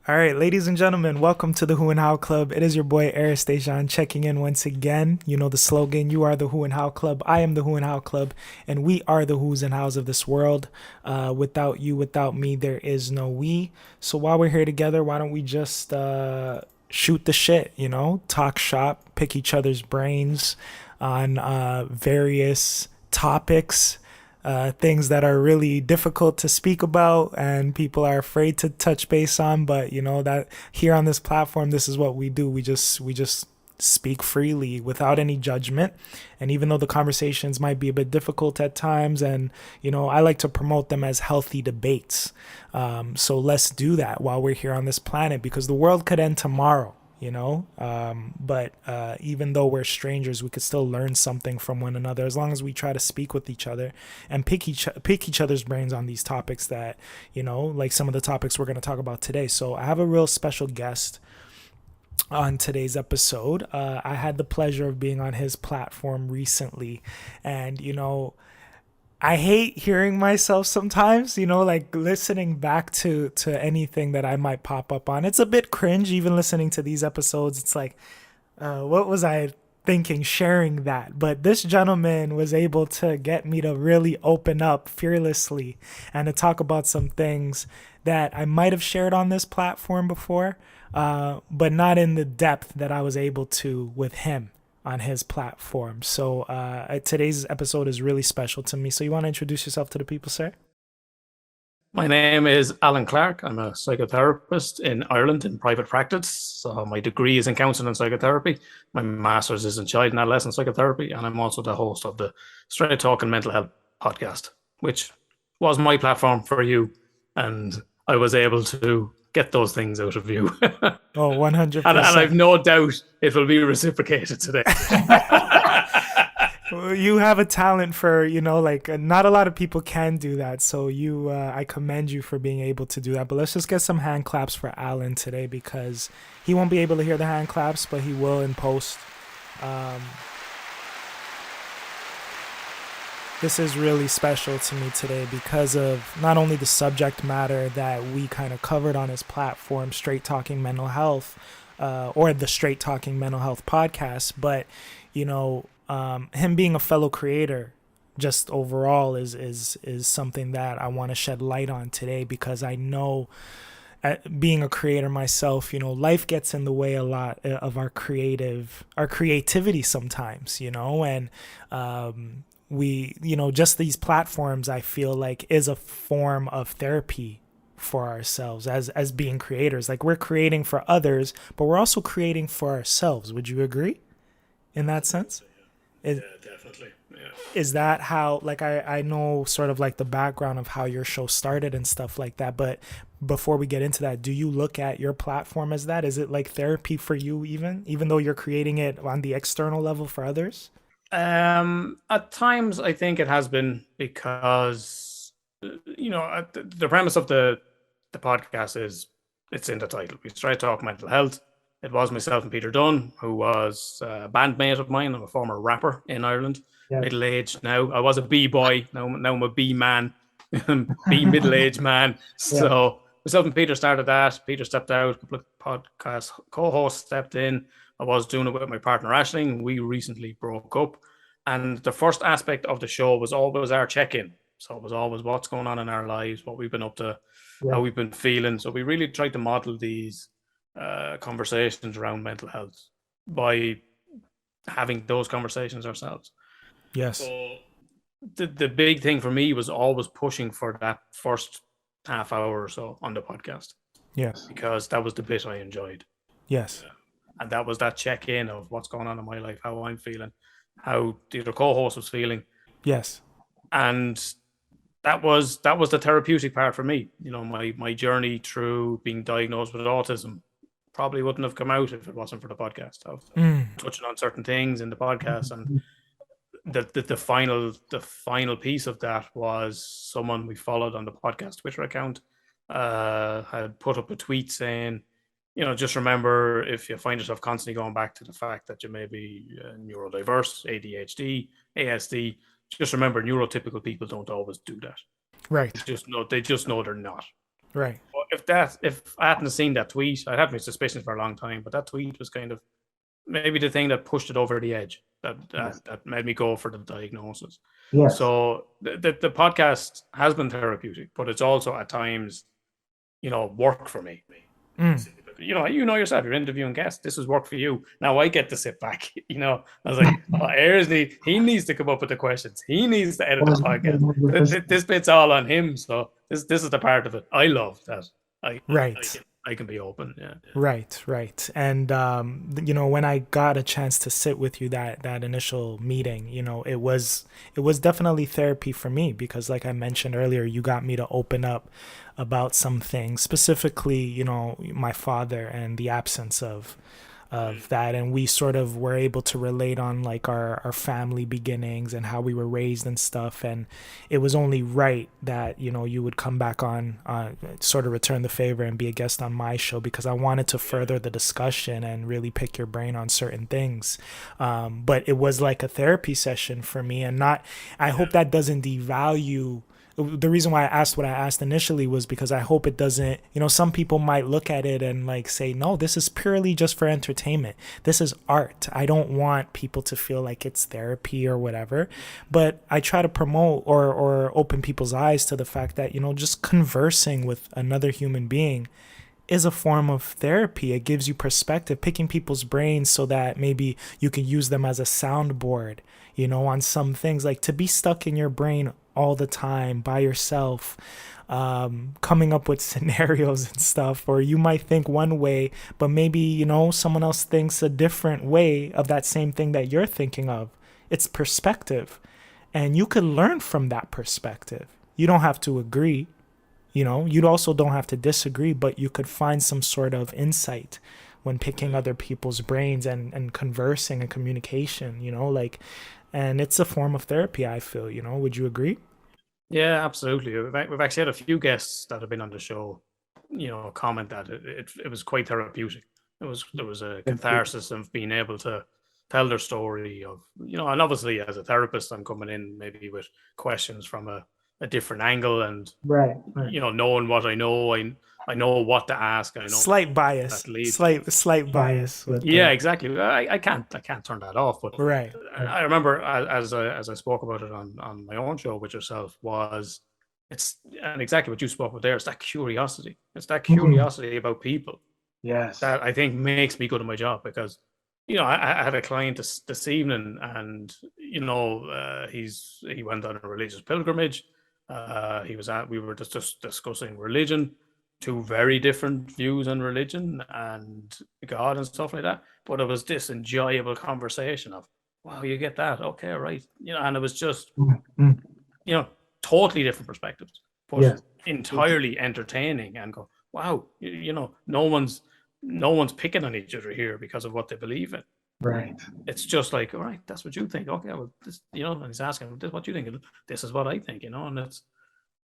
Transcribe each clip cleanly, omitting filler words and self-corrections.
All right, ladies and gentlemen, welcome to the Who and How Club. It is your boy Arys checking in once again. You know the slogan, you are the Who and How Club. I am the Who and How Club, and we are the Who's and How's of this world. Without you, without me, there is no we. So while we're here together, why don't we just shoot the shit, talk shop, pick each other's brains on various topics, things that are really difficult to speak about and people are afraid to touch base on. But that here on this platform, this is what we do. We just speak freely without any judgment. And even though the conversations might be a bit difficult at times, and I like to promote them as healthy debates. So let's do that while we're here on this planet, because the world could end tomorrow. But even though we're strangers, we could still learn something from one another as long as we try to speak with each other and pick each other's brains on these topics that, like some of the topics we're going to talk about today. So I have a real special guest on today's episode. I had the pleasure of being on his platform recently, and I hate hearing myself sometimes, like listening back to anything that I might pop up on. It's a bit cringe even listening to these episodes. It's like, what was I thinking sharing that? But this gentleman was able to get me to really open up fearlessly and to talk about some things that I might have shared on this platform before, but not in the depth that I was able to with him on his platform. So today's episode is really special to me. So you want to introduce yourself to the people, sir? My name is Allan Clarke. I'm a psychotherapist in Ireland in private practice. So my degree is in counselling and psychotherapy. My master's is in child and adolescent psychotherapy. And I'm also the host of the Straight Talk and Mental Health podcast, which was my platform for you. And I was able to get those things out of you. Oh, 100%. And I've no doubt it will be reciprocated today. You have a talent for, not a lot of people can do that. So I commend you for being able to do that. But let's just get some hand claps for Allan today, because he won't be able to hear the hand claps, but he will in post. This is really special to me today because of not only the subject matter that we kind of covered on his platform, Straight Talking Mental Health, or the Straight Talking Mental Health podcast, but, him being a fellow creator just overall is something that I want to shed light on today, because I know being a creator myself, life gets in the way a lot of our creativity sometimes, and, we, just these platforms, I feel like, is a form of therapy for ourselves as being creators. Like, we're creating for others, but we're also creating for ourselves. Would you agree in that sense? Yeah, definitely. Yeah. Is that how, like, I know sort of like the background of how your show started and stuff like that, but before we get into that, do you look at your platform as that? Is it like therapy for you, even though you're creating it on the external level for others? At times I think it has been, because the premise of the podcast is, it's in the title. We try to talk mental health. It was myself and Peter Dunn, who was a bandmate of mine. I'm a former rapper in Ireland. Yeah. Middle-aged now. I was a B-boy. Now I'm a B-man. B middle-aged man. Yeah. So myself and Peter started that. Peter stepped out. A couple of podcast co-hosts stepped in. I was doing it with my partner, Aisling. We recently broke up. And the first aspect of the show was always our check-in. So it was always what's going on in our lives, what we've been up to, how we've been feeling. So we really tried to model these conversations around mental health by having those conversations ourselves. Yes. So the big thing for me was always pushing for that first half hour or so on the podcast. Yes. Because that was the bit I enjoyed. Yes. And that was that check-in of what's going on in my life, how I'm feeling, how the other co-host was feeling. Yes. And that was the therapeutic part for me. My journey through being diagnosed with autism probably wouldn't have come out if it wasn't for the podcast. I was touching on certain things in the podcast, and the final piece of that was someone we followed on the podcast Twitter account had put up a tweet saying, just remember, if you find yourself constantly going back to the fact that you may be neurodiverse, ADHD, ASD, just remember neurotypical people don't always do that. Right. They just know they're not. Right. But if I hadn't seen that tweet, I'd have my suspicions for a long time. But that tweet was kind of maybe the thing that pushed it over the edge, that made me go for the diagnosis. Yes. So the podcast has been therapeutic, but it's also at times, work for me. You know yourself, you're interviewing guests. This is work for you. Now I get to sit back. I was like, Arys he needs to come up with the questions. He needs to edit the podcast. This bit's all on him. So this is the part of it I love, that I can be open. Yeah. Right. And when I got a chance to sit with you that initial meeting, it was definitely therapy for me, because like I mentioned earlier, you got me to open up about some things, specifically, my father and the absence of that, and we sort of were able to relate on like our family beginnings and how we were raised and stuff. And it was only right that you would come back on, sort of return the favor and be a guest on my show, because I wanted to further the discussion and really pick your brain on certain things. But it was like a therapy session for me, and I hope that doesn't devalue. The reason why I asked what I asked initially was because I hope it doesn't, some people might look at it and like say, no, this is purely just for entertainment. This is art. I don't want people to feel like it's therapy or whatever. But I try to promote or open people's eyes to the fact that, just conversing with another human being is a form of therapy. It gives you perspective, picking people's brains so that maybe you can use them as a soundboard, on some things. Like, to be stuck in your brain all the time by yourself, coming up with scenarios and stuff, or you might think one way, but maybe, someone else thinks a different way of that same thing that you're thinking of. It's perspective, and you can learn from that perspective. You don't have to agree, you also don't have to disagree, but you could find some sort of insight when picking other people's brains and conversing and communication, and it's a form of therapy, I feel. Would you agree? Yeah, absolutely. We've actually had a few guests that have been on the show, comment that it was quite therapeutic. There was a catharsis of being able to tell their story of, and obviously as a therapist, I'm coming in maybe with questions from a different angle, and right. Knowing what I know, I know what to ask. I know slight bias, slight bias. Yeah, exactly. I can't turn that off. But right. I remember as I spoke about it on my own show with yourself, and exactly what you spoke about there. It's that curiosity. It's that curiosity about people. Yes. That I think makes me good at my job, because I had a client this evening, and he went on a religious pilgrimage. We were just discussing religion, two very different views on religion and God and stuff like that. But it was this enjoyable conversation of, wow, you get that? Okay, right. And it was just, totally different perspectives, but entirely entertaining, and go, wow, no one's picking on each other here because of what they believe in. Right. It's just like, all right, that's what you think. Okay, well, this, and he's asking, this is what you think. This is what I think, and it's,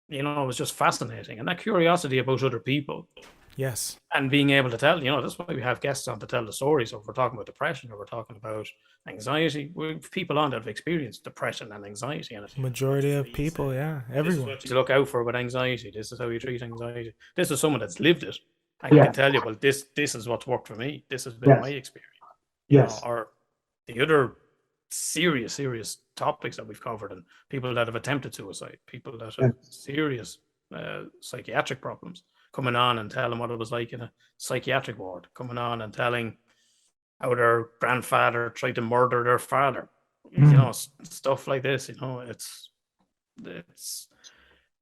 it was just fascinating. And that curiosity about other people. Yes. And being able to tell, that's why we have guests on to tell the story. So if we're talking about depression, or we're talking about anxiety, we have people on that have experienced depression and anxiety. And majority of people, everyone. To look out for with anxiety. This is how you treat anxiety. This is someone that's lived it. I can tell you, well, this is what's worked for me. This has been my experience. Yes. Or the other serious topics that we've covered, and people that have attempted suicide, people that have serious psychiatric problems, coming on and telling what it was like in a psychiatric ward, coming on and telling how their grandfather tried to murder their father, stuff like this.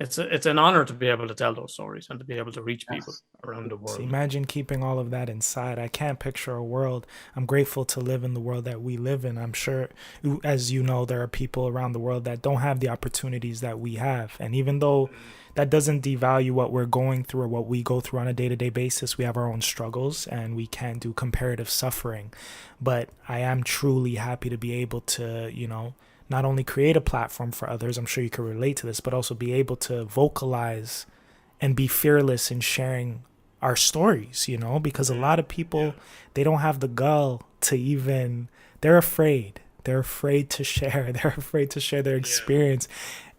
It's an honor to be able to tell those stories and to be able to reach people around the world. So imagine keeping all of that inside. I can't picture a world. I'm grateful to live in the world that we live in. I'm sure, as you know, there are people around the world that don't have the opportunities that we have. And even though that doesn't devalue what we're going through or what we go through on a day-to-day basis, we have our own struggles and we can't do comparative suffering. But I am truly happy to be able to, not only create a platform for others, I'm sure you can relate to this, but also be able to vocalize and be fearless in sharing our stories, because a lot of people, they don't have the gall to even, they're afraid to share. They're afraid to share their experience.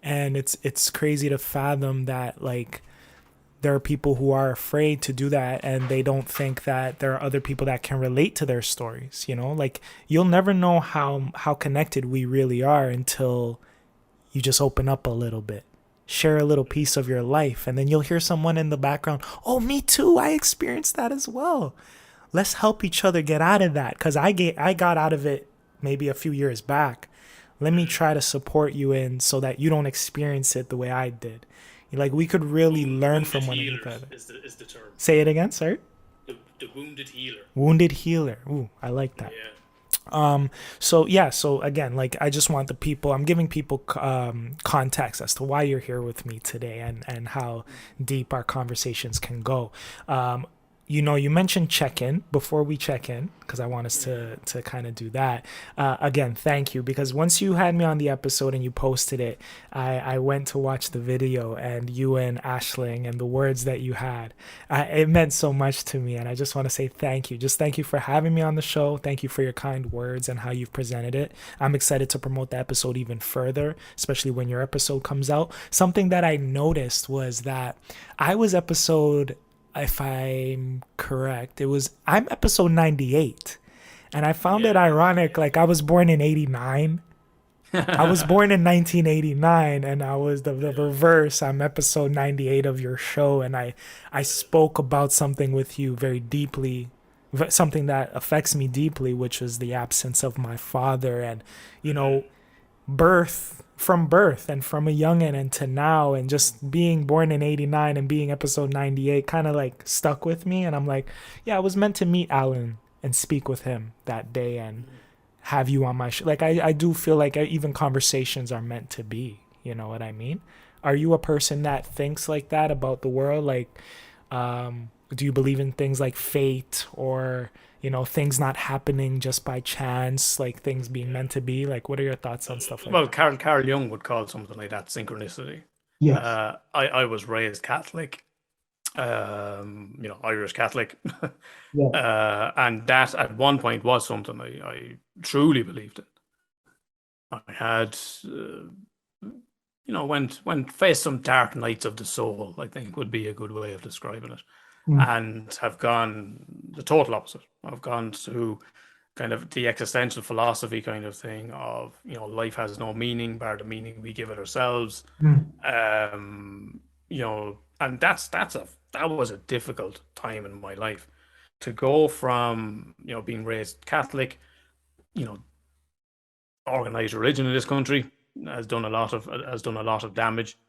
And it's crazy to fathom that, like, there are people who are afraid to do that, and they don't think that there are other people that can relate to their stories, you know? Like, you'll never know how connected we really are until you just open up a little bit, share a little piece of your life, and then you'll hear someone in the background, oh, me too, I experienced that as well. Let's help each other get out of that, because I got out of it maybe a few years back. Let me try to support you in so that you don't experience it the way I did. Like, we could really learn from one another. Is the term. Say it again, sorry? The wounded healer. Wounded healer. Ooh, I like that. Yeah. So again, like, I just want I'm giving people context as to why you're here with me today, and how deep our conversations can go. You know, you mentioned check-in before we check in, because I want us to kind of do that. Again, thank you, because once you had me on the episode and you posted it, I went to watch the video, and you and Ashling and the words that you had, it meant so much to me. And I just want to say thank you. Just thank you for having me on the show. Thank you for your kind words and how you've presented it. I'm excited to promote the episode even further, especially when your episode comes out. Something that I noticed was that I was episode, if I'm correct, I'm episode 98. And I found it ironic, like, I was born in 89. I was born in 1989, and I was the reverse. I'm episode 98 of your show, and I spoke about something with you very deeply, something that affects me deeply, which is the absence of my father, and, you know, from birth and from a youngin' and to now, and just being born in 89 and being episode 98 kind of like stuck with me. And I'm like, yeah, I was meant to meet Allan and speak with him that day and have you on my show. Like, I do feel like even conversations are meant to be, you know what I mean? Are you a person that thinks like that about the world? Like, do you believe in things like fate, or, you know, things not happening just by chance, like things being meant to be? Like, what are your thoughts on stuff like that? Well, Carl Jung would call something like that synchronicity. Yes. I was raised Catholic, you know, Irish Catholic. Yeah. And that at one point was something I truly believed in. I had, you know, went faced some dark nights of the soul, I think would be a good way of describing it. And have gone the total opposite. I've gone to kind of the existential philosophy kind of thing of, you know, life has no meaning bar the meaning we give it ourselves. You know, and that was a difficult time in my life, to go from, you know, being raised Catholic, you know, organized religion in this country has done a lot of damage.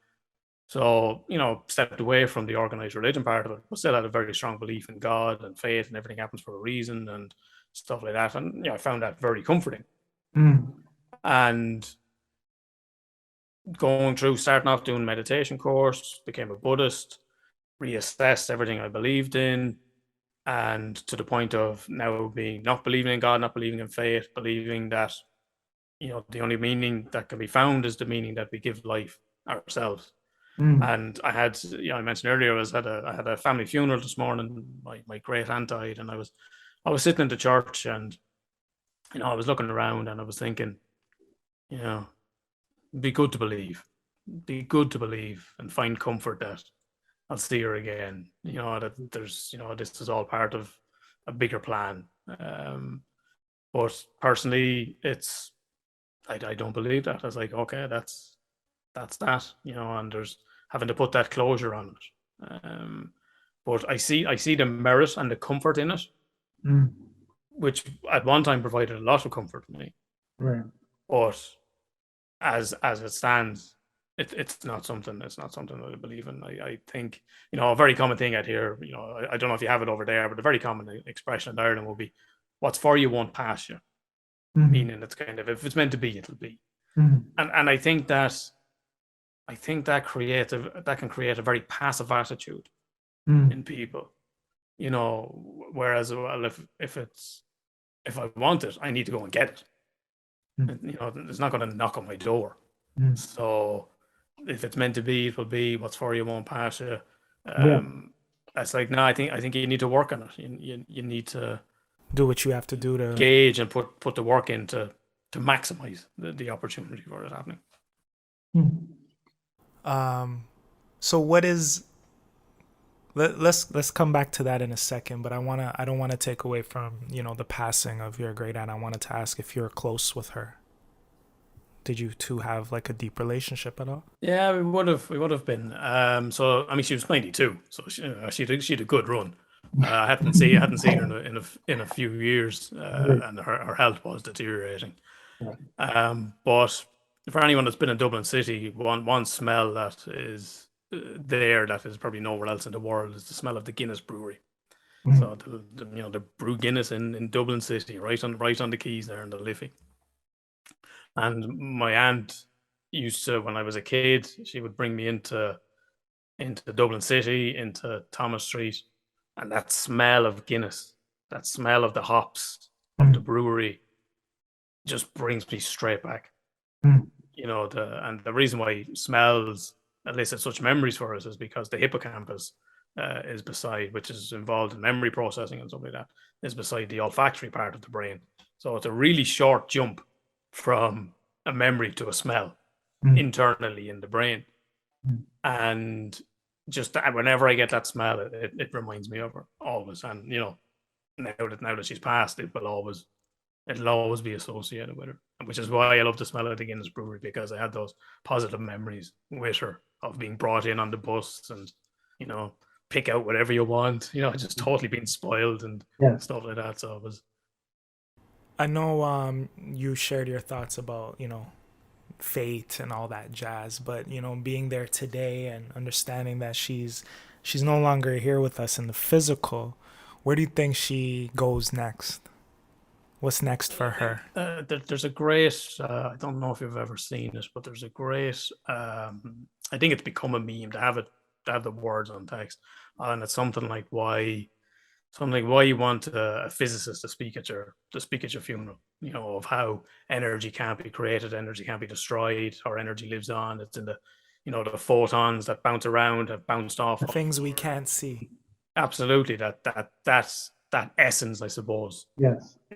So, you know, stepped away from the organized religion part of it, but still had a very strong belief in God and faith, and everything happens for a reason and stuff like that. And, you know, I found that very comforting. And starting off doing meditation course, became a Buddhist, reassessed everything I believed in, and to the point of now not believing in God, not believing in faith, believing that, you know, the only meaning that can be found is the meaning that we give life ourselves. And I had, you know, I mentioned earlier, I had a family funeral this morning. My great aunt died, and I was sitting in the church, and, you know, I was looking around, and I was thinking, you know, be good to believe and find comfort that I'll see her again. You know, that there's, you know, this is all part of a bigger plan. But personally, I don't believe that. I was like, okay, that's that, you know, and there's having to put that closure on it. But I see the merit and the comfort in it, which at one time provided a lot of comfort to me. Right. But as it stands, it's not something that I believe in. I think, you know, a very common thing I'd hear, you know, I don't know if you have it over there, but a very common expression in Ireland will be, "What's for you won't pass you," meaning it's kind of, if it's meant to be, it'll be. And I think that can create a very passive attitude in people, you know. Whereas, well, if I want it, I need to go and get it. You know, it's not going to knock on my door. So if it's meant to be, it will be. What's for you won't pass you. That's like, no, I think you need to work on it. You need to do what you have to do to gauge and put the work in to maximize the opportunity for it happening. So what is Let's come back to that in a second, but I don't wanna take away from the passing of your great aunt. I wanted to ask if you're close with her. Did you two have like a deep relationship at all? Yeah, we would have been. So I mean, she was 92, so she had a good run. I hadn't seen her in a few years, and her health was deteriorating. But for anyone that's been in Dublin City, one smell that is there that is probably nowhere else in the world is the smell of the Guinness brewery. So the brew Guinness in Dublin City, right on the quays there in the Liffey. And my aunt used to, when I was a kid, she would bring me into Dublin City, into Thomas Street, and that smell of Guinness, that smell of the hops of the brewery, just brings me straight back. And the reason why smells elicit such memories for us is because the hippocampus is beside, which is involved in memory processing and stuff like that, is beside the olfactory part of the brain. So it's a really short jump from a memory to a smell internally in the brain. And just that, whenever I get that smell, it reminds me of her always. And now that she's passed, it'll always be associated with her, which is why I love the smell of the Guinness Brewery, because I had those positive memories with her of being brought in on the bus and pick out whatever you want, just totally being spoiled and stuff like that. So it was. I know you shared your thoughts about fate and all that jazz, but being there today and understanding that she's no longer here with us in the physical, where do you think she goes next? What's next for her? There's a great, I don't know if you've ever seen it, but there's a great, I think it's become a meme to have the words on text, and it's something like why you want a physicist to speak at your funeral, of how energy can't be created, energy can't be destroyed, or energy lives on. It's in the photons that bounce around, have bounced off The things we can't see. absolutely that essence, I suppose,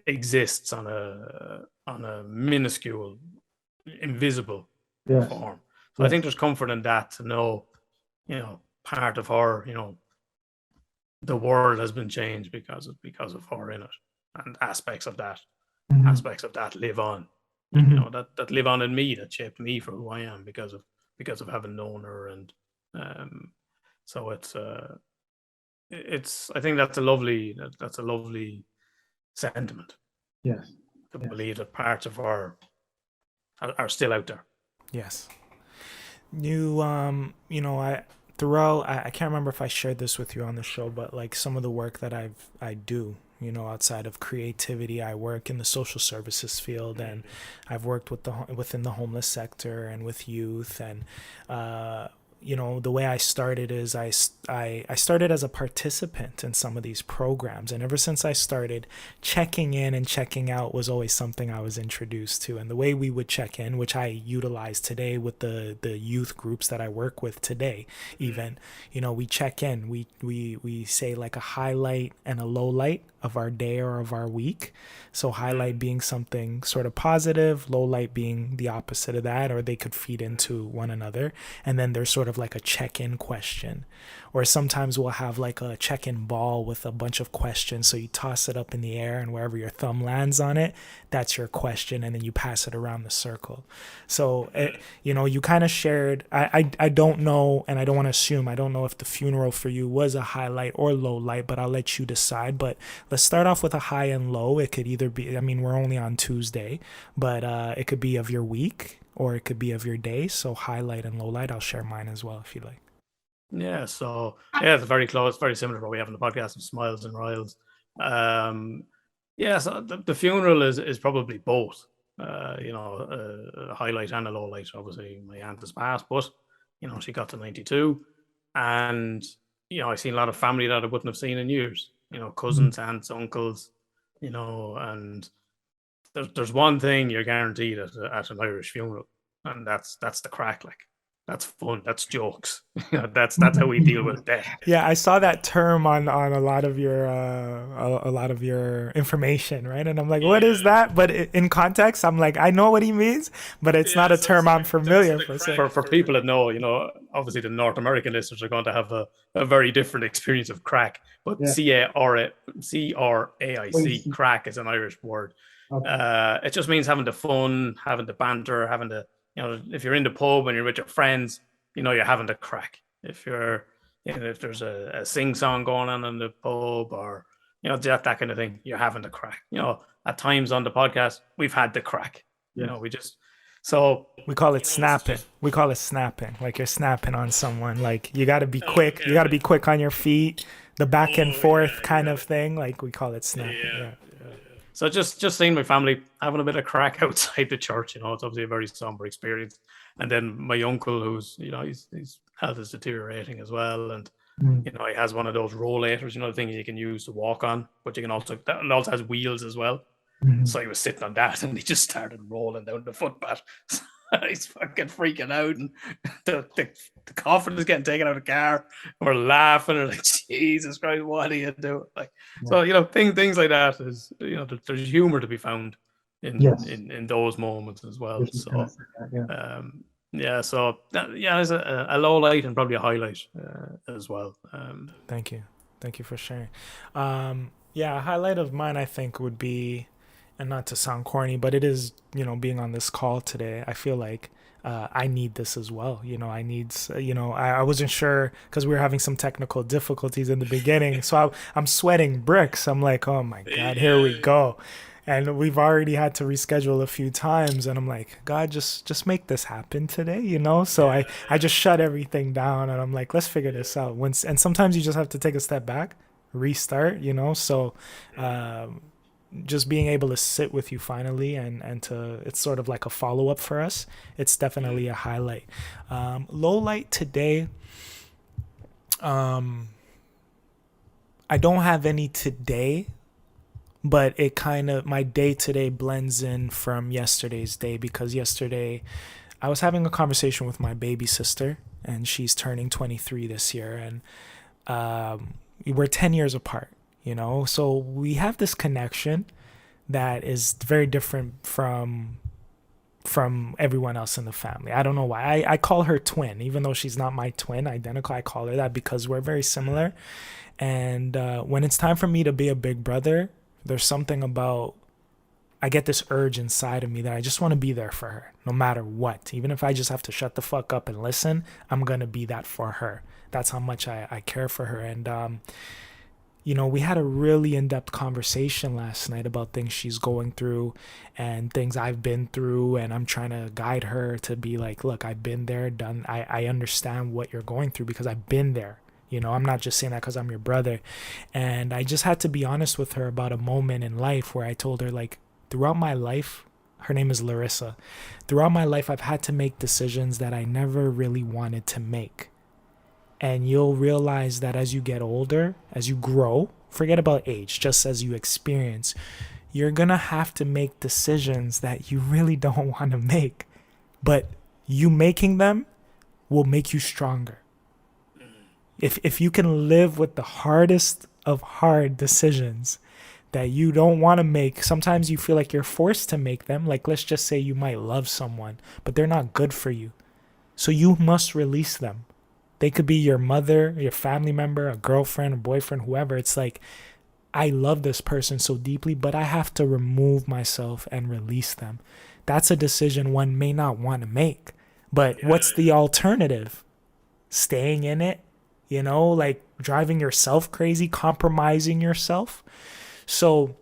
exists on a minuscule, invisible form. So I think there's comfort in that, to know, part of her, the world has been changed because of her in it, and aspects of that live on, that live on in me, that shaped me for who I am because of having known her. And so it's I think that's a lovely sentiment. To believe that parts of her are still out there. Yes. I throughout, I can't remember if I shared this with you on the show, but like some of the work that I do, outside of creativity, I work in the social services field, and I've worked within the homeless sector and with youth. And the way I started is I started as a participant in some of these programs, and ever since I started, checking in and checking out was always something I was introduced to. And the way we would check in, which I utilize today with the youth groups that I work with today, even, we check in, we say like a highlight and a low light of our day or of our week. So highlight being something sort of positive, low light being the opposite of that, or they could feed into one another. And then there's sort of like a check-in question, or sometimes we'll have like a check-in ball with a bunch of questions. So you toss it up in the air, and wherever your thumb lands on it, that's your question, and then you pass it around the circle. So you kind of shared, I don't know, and I don't want to assume, I don't know if the funeral for you was a highlight or low light, but I'll let you decide. But let's start off with a high and low. It could either be, I mean, we're only on Tuesday, but it could be of your week, or it could be of your day. So highlight and low light. I'll share mine as well if you like. Yeah, so it's very close, very similar to what we have in the podcast of Smiles and Riles. So the funeral is probably both, a highlight and a low light. Obviously, my aunt has passed, but she got to 92, and I've seen a lot of family that I wouldn't have seen in years. Cousins, aunts, uncles, and there's one thing you're guaranteed at an Irish funeral, and that's the crack. Like, That's fun. That's jokes. That's how we deal with death. Yeah, I saw that term on a lot of your information, right? And I'm like, what is Yeah. that? But in context, I'm like, I know what he means, but it's not Yeah, a so term I'm so familiar the for. crack So for people that know, obviously the North American listeners are going to have a very different experience of crack. But CRAIC, crack is an Irish word. It just means having the fun, having the banter, having the, if you're in the pub and you're with your friends, you're having the crack. If you're, if there's a sing song going on in the pub, or that kind of thing, you're having the crack. At times on the podcast, we've had the crack. We just so we call it it's snapping. just We call it snapping. Like you're snapping on someone. Like you got to be quick. You got to be quick on your feet. The back and forth kind of thing. Like we call it snapping. Yeah. So just seeing my family having a bit of crack outside the church, it's obviously a very somber experience. And then my uncle, who's his health is deteriorating as well, and he has one of those rollators, the things you can use to walk on, but it also has wheels as well. So he was sitting on that, and he just started rolling down the footpath. He's fucking freaking out, and the coffin is getting taken out of the car. We're laughing, and like, Jesus Christ, what are you doing? Like, so things like that is there's humor to be found in those moments as well. So so there's a low light and probably a highlight as well. Thank you for sharing. A highlight of mine I think would be, and not to sound corny, but it is, being on this call today. I feel like I need this as well. I wasn't sure because we were having some technical difficulties in the beginning. So I'm sweating bricks. I'm like, oh my God, here we go. And we've already had to reschedule a few times. And I'm like, God, just make this happen today, So I just shut everything down and I'm like, let's figure this out. And sometimes you just have to take a step back, restart, So just being able to sit with you finally and it's sort of like a follow-up for us. It's definitely a highlight. Low light today. I don't have any today, but it my day today blends in from yesterday's day, because yesterday I was having a conversation with my baby sister, and she's turning 23 this year, and we're 10 years apart. So we have this connection that is very different from everyone else in the family. I don't know why. I call her twin, even though she's not my twin, identical. I call her that because we're very similar. And when it's time for me to be a big brother, there's something about, I get this urge inside of me that I just want to be there for her, no matter what. Even if I just have to shut the fuck up and listen, I'm going to be that for her. That's how much I care for her. And we had a really in-depth conversation last night about things she's going through and things I've been through. And I'm trying to guide her to be like, look, I've been there, done. I understand what you're going through because I've been there. I'm not just saying that because I'm your brother. And I just had to be honest with her about a moment in life where I told her, like, throughout my life, her name is Larissa. Throughout my life, I've had to make decisions that I never really wanted to make. And you'll realize that as you get older, as you grow, forget about age, just as you experience, you're going to have to make decisions that you really don't want to make. But you making them will make you stronger. If you can live with the hardest of hard decisions that you don't want to make, sometimes you feel like you're forced to make them. Like, let's just say you might love someone, but they're not good for you. So you must release them. They could be your mother, your family member, a girlfriend, a boyfriend, whoever. It's like, I love this person so deeply, but I have to remove myself and release them. That's a decision one may not want to make. But what's the alternative? Staying in it? Like driving yourself crazy, compromising yourself. So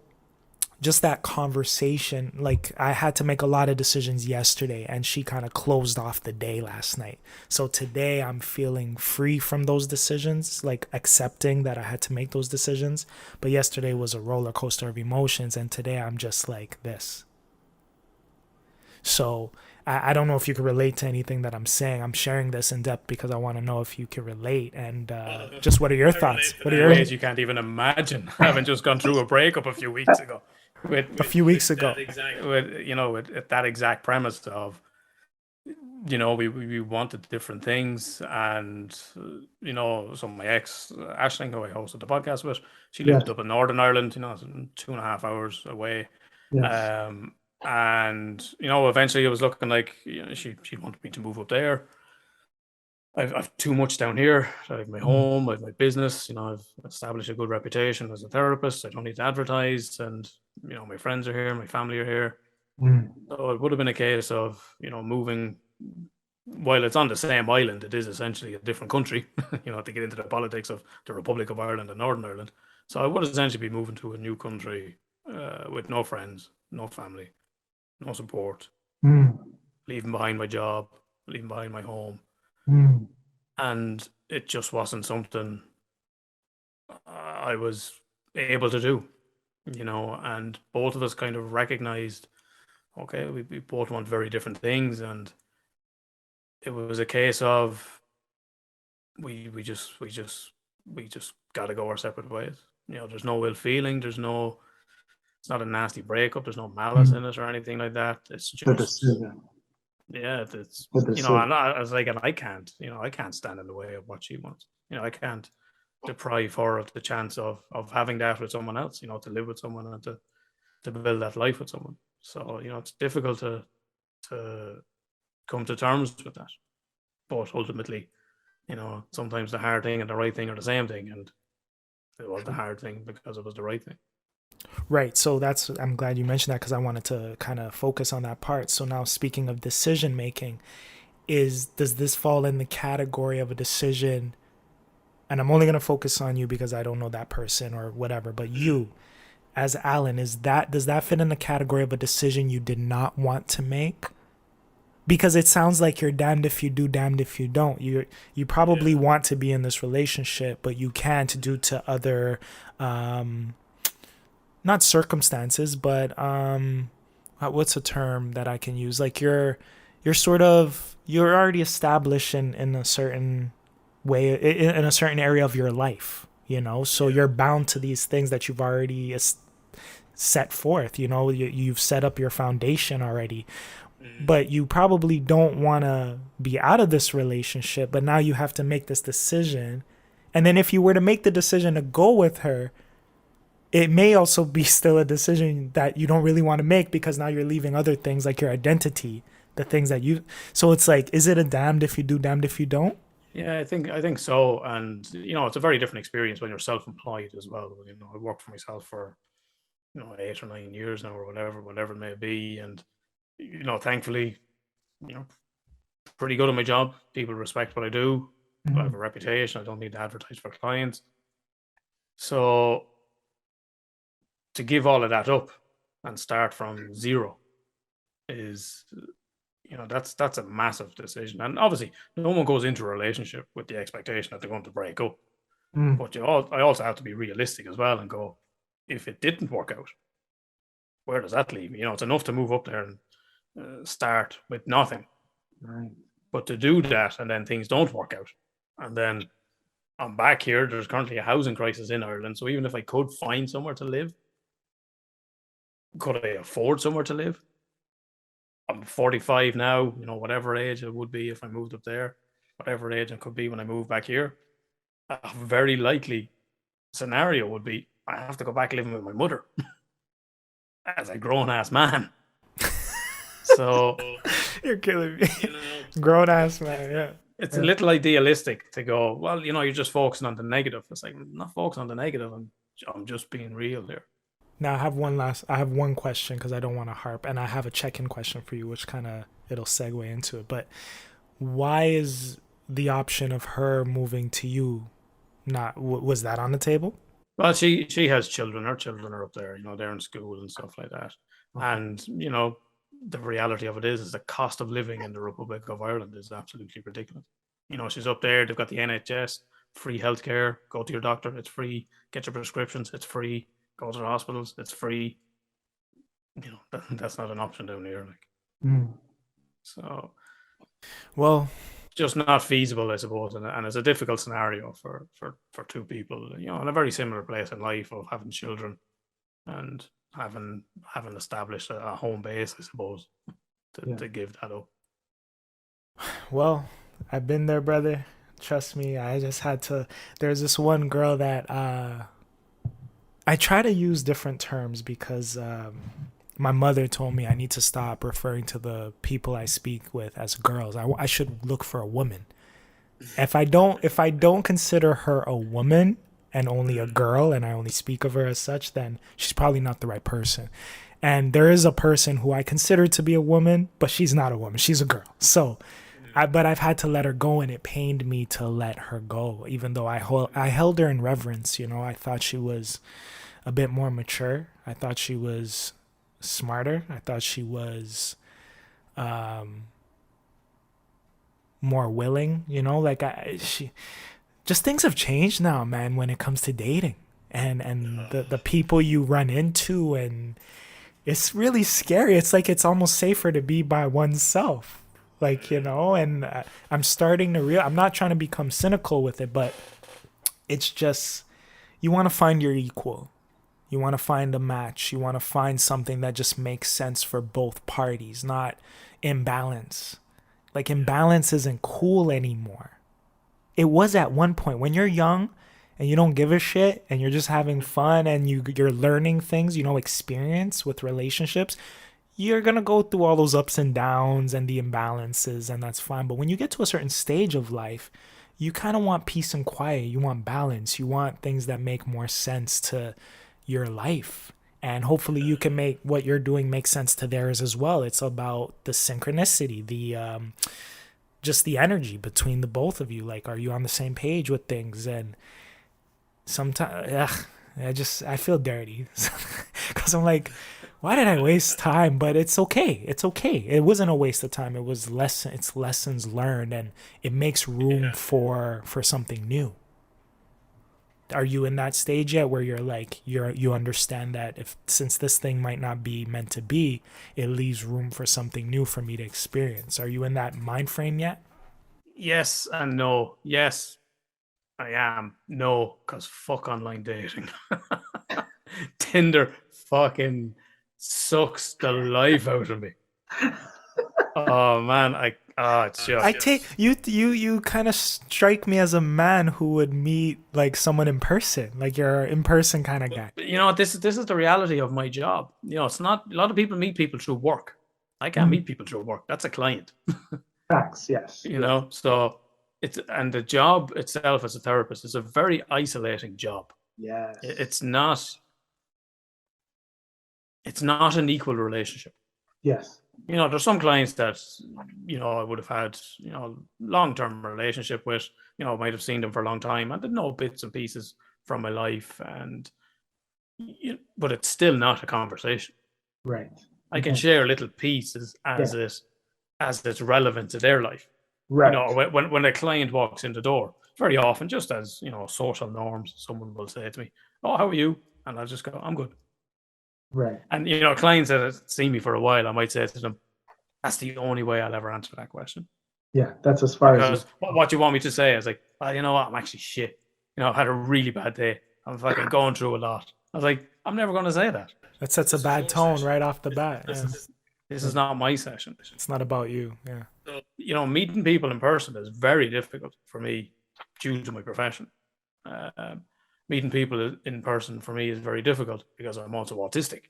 just that conversation, like I had to make a lot of decisions yesterday, and she kind of closed off the day last night. So today I'm feeling free from those decisions, like accepting that I had to make those decisions. But yesterday was a roller coaster of emotions, and today I'm just like this. So I don't know if you can relate to anything that I'm saying. I'm sharing this in depth because I want to know if you can relate. And just what are your thoughts? What are your ways you can't even imagine, having just gone through a breakup a few weeks ago. With that exact premise of we wanted different things, and so my ex Ashling, who I hosted the podcast with, she Yes. lived up in Northern Ireland, 2.5 hours away. Yes. And eventually it was looking like she wanted me to move up there. I've too much down here. I have my home, I have my business. I've established a good reputation as a therapist. I don't need to advertise, and my friends are here, my family are here. So it would have been a case of moving. While it's on the same island, it is essentially a different country. To get into the politics of the Republic of Ireland and Northern Ireland. So I would essentially be moving to a new country with no friends, no family, no support, leaving behind my job, leaving behind my home. And it just wasn't something I was able to do, and both of us kind of recognized, okay, we both want very different things. And it was a case of we just got to go our separate ways. There's no ill feeling. It's not a nasty breakup. There's no malice in it or anything like that. It's just The decision. Yeah, it's The decision. and I was like, and I can't stand in the way of what she wants. I can't deprive her of the chance of having that with someone else. To live with someone and to build that life with someone. So it's difficult to come to terms with that. But ultimately, sometimes the hard thing and the right thing are the same thing, and it was the hard thing because it was the right thing. Right. So I'm glad you mentioned that, because I wanted to kind of focus on that part. So now, speaking of decision making, does this fall in the category of a decision? And I'm only going to focus on you because I don't know that person or whatever, but you as Allan, does that fit in the category of a decision you did not want to make? Because it sounds like you're damned if you do, damned if you don't. You probably want to be in this relationship, but you can't due to other not circumstances, but what's a term that I can use? Like you're already established in a certain way, in a certain area of your life, so you're bound to these things that you've already set forth. You've set up your foundation already, but you probably don't want to be out of this relationship, but now you have to make this decision. And then if you were to make the decision to go with her, it may also be still a decision that you don't really want to make, because now you're leaving other things like your identity, the things that so it's like, is it a damned if you do, damned if you don't? Yeah, I think so. And it's a very different experience when you're self-employed as well. I worked for myself for 8 or 9 years now, or whatever it may be. And thankfully, pretty good at my job. People respect what I do. I have a reputation. I don't need to advertise for clients. So to give all of that up and start from zero is, that's a massive decision. And obviously, no one goes into a relationship with the expectation that they're going to break up. But I also have to be realistic as well and go, if it didn't work out, where does that leave me? It's enough to move up there and start with nothing. Right. But to do that and then things don't work out, and then I'm back here, there's currently a housing crisis in Ireland. So even if I could find somewhere to live, could I afford somewhere to live? I'm 45 now, whatever age it would be if I moved up there, whatever age it could be when I move back here. A very likely scenario would be I have to go back living with my mother as a grown-ass man. So you're killing me. Grown-ass man, yeah. It's a little idealistic to go, well, you're just focusing on the negative. It's like, I'm not focusing on the negative. I'm just being real here. Now I have one question, because I don't want to harp, and I have a check-in question for you, which kind of it'll segue into it. But why is the option of her moving to you not, was that on the table? Well, she has children. Her children are up there. They're in school and stuff like that. Okay. And the reality of it is the cost of living in the Republic of Ireland is absolutely ridiculous. She's up there. They've got the NHS, free healthcare. Go to your doctor, it's free. Get your prescriptions, it's free. Go to the hospitals, it's free. That's not an option down here. So, well, just not feasible, I suppose, and it's a difficult scenario for two people, in a very similar place in life, of having children and having established a home base, I suppose, to give that up. Well, I've been there, brother. Trust me. I just had to. There's this one girl that I try to use different terms because my mother told me I need to stop referring to the people I speak with as girls. I should look for a woman. If I don't consider her a woman and only a girl, and I only speak of her as such, then she's probably not the right person. And there is a person who I consider to be a woman, but she's not a woman. She's a girl. So, but I've had to let her go, and it pained me to let her go, even though I held her in reverence. I thought she was a bit more mature. I thought she was smarter. I thought she was more willing. She just things have changed now, man. When it comes to dating and the people you run into, and it's really scary. It's like it's almost safer to be by oneself, and I'm starting to I'm not trying to become cynical with it, but it's just, you want to find your equal. You want to find a match. You want to find something that just makes sense for both parties, not imbalance. Imbalance isn't cool anymore. It was at one point. When you're young and you don't give a shit and you're just having fun and you're learning things, experience with relationships, you're going to go through all those ups and downs and the imbalances, and that's fine. But when you get to a certain stage of life, you kind of want peace and quiet. You want balance. You want things that make more sense to your life. And hopefully you can make what you're doing make sense to theirs as well. It's about the synchronicity, the just the energy between the both of you. Are you on the same page with things? And sometimes I feel dirty because I'm like, why did I waste time? But it's okay. It's okay. It wasn't a waste of time. It's lessons learned, and it makes room for something new. Are you in that stage yet where you understand that since this thing might not be meant to be, it leaves room for something new for me to experience? Are you in that mind frame yet? Yes and no. Yes, I am. No, because fuck online dating. Tinder fucking sucks the life out of me. Oh man, it's just. I take you kind of strike me as a man who would meet someone in person, you're an in-person kind of guy. This is the reality of my job. It's not, a lot of people meet people through work. I can't meet people through work. That's a client. Facts, yes. So and the job itself as a therapist is a very isolating job. Yes. It's not an equal relationship. Yes. There's some clients that, I would have had, long-term relationship with, might have seen them for a long time and they know bits and pieces from my life, but it's still not a conversation. Right. I can share little pieces as it's relevant to their life. Right. When a client walks in the door, very often, just as, social norms, someone will say to me, "Oh, how are you?" And I'll just go, "I'm good." Right. And clients that have seen me for a while, I might say to them, "That's the only way I'll ever answer that question." Yeah, that's as far because as what you want me to say is like, "Well, you know what? I'm actually shit. I've had a really bad day. I'm fucking going through a lot." I was like, "I'm never going to say that. That sets a bad tone right off the bat. This is not my session. It's not about you." Yeah. So, meeting people in person is very difficult for me due to my profession. Meeting people in person for me is very difficult because I'm also autistic.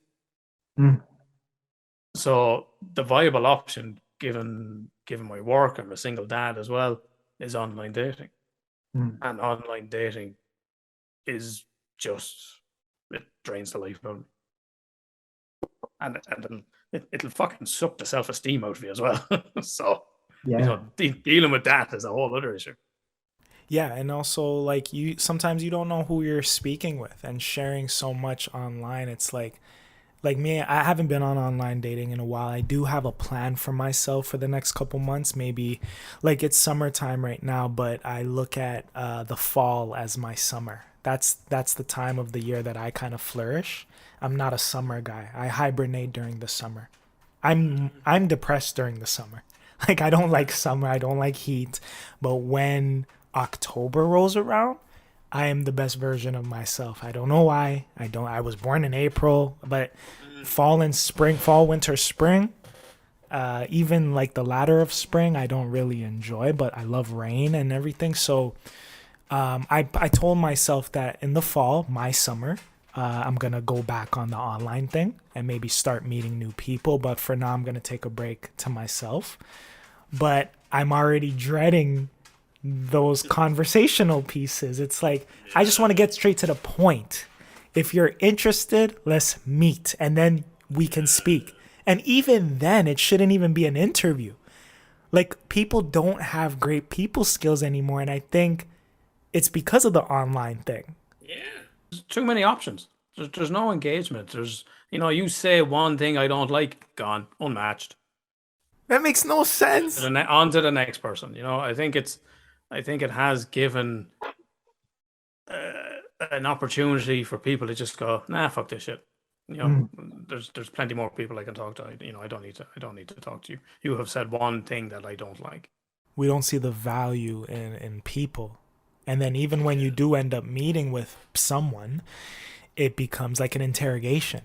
So the viable option, given my work, I'm a single dad as well, is online dating. And online dating is just, it drains the life out of me. And it'll fucking suck the self-esteem out of you as well. So dealing with that is a whole other issue. Yeah, and also sometimes you don't know who you're speaking with, and sharing so much online. It's like me, I haven't been on online dating in a while. I do have a plan for myself for the next couple months. Maybe it's summertime right now, but I look at the fall as my summer. That's the time of the year that I kind of flourish. I'm not a summer guy. I hibernate during the summer. I'm depressed during the summer. I don't like summer. I don't like heat. But when October rolls around, I am the best version of myself. I don't know why. I was born in April, but fall, winter, spring, Even like the latter of spring, I don't really enjoy, but I love rain and everything. So I told myself that in the fall, my summer, I'm going to go back on the online thing and maybe start meeting new people. But for now, I'm going to take a break to myself. But I'm already dreading those conversational pieces. It's like, I just want to get straight to the point. If you're interested, let's meet and then we can speak. And even then, it shouldn't even be an interview. Like, people don't have great people skills anymore. And I think it's because of the online thing. Yeah. There's too many options. There's no engagement. There's, you say one thing I don't like, gone, unmatched. That makes no sense. On to the next person. I think it has given an opportunity for people to just go, nah, fuck this shit. There's plenty more people I can talk to. I don't need to talk to you. You have said one thing that I don't like. We don't see the value in people. And then even when you do end up meeting with someone, it becomes like an interrogation.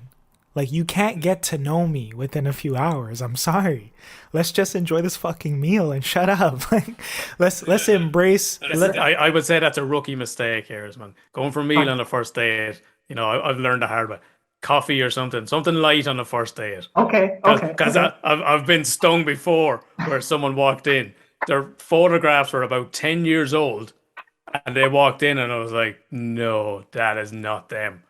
Like, you can't get to know me within a few hours. I'm sorry. Let's just enjoy this fucking meal and shut up. Like, let's embrace. I would say that's a rookie mistake here, man. Going for a meal on the first date. I've learned the hard way. Coffee or something light on the first date. Okay. Because I've been stung before where someone walked in. Their photographs were about 10 years old, and they walked in, and I was like, no, that is not them.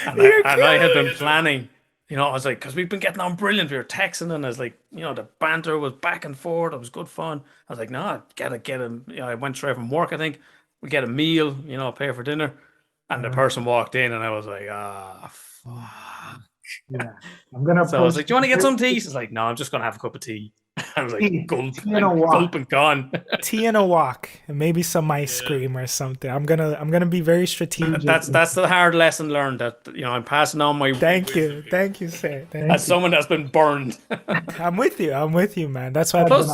And I had been planning. I was like, because we've been getting on brilliant. We were texting, and I was like, the banter was back and forth. It was good fun. I was like, no, gotta get him. I went straight from work, I think. We get a meal, pay for dinner. And the person walked in, and I was like, fuck. Yeah. I'm gonna. So I was like, do you want to get some tea? He's like, no, I'm just gonna have a cup of tea. I was like, gulp and gone. Tea and a walk, and maybe some ice cream or something. I'm gonna be very strategic. That's the hard lesson learned. That I'm passing on my. Thank you, sir. As someone that's been burned. I'm with you, man. That's why. Plus,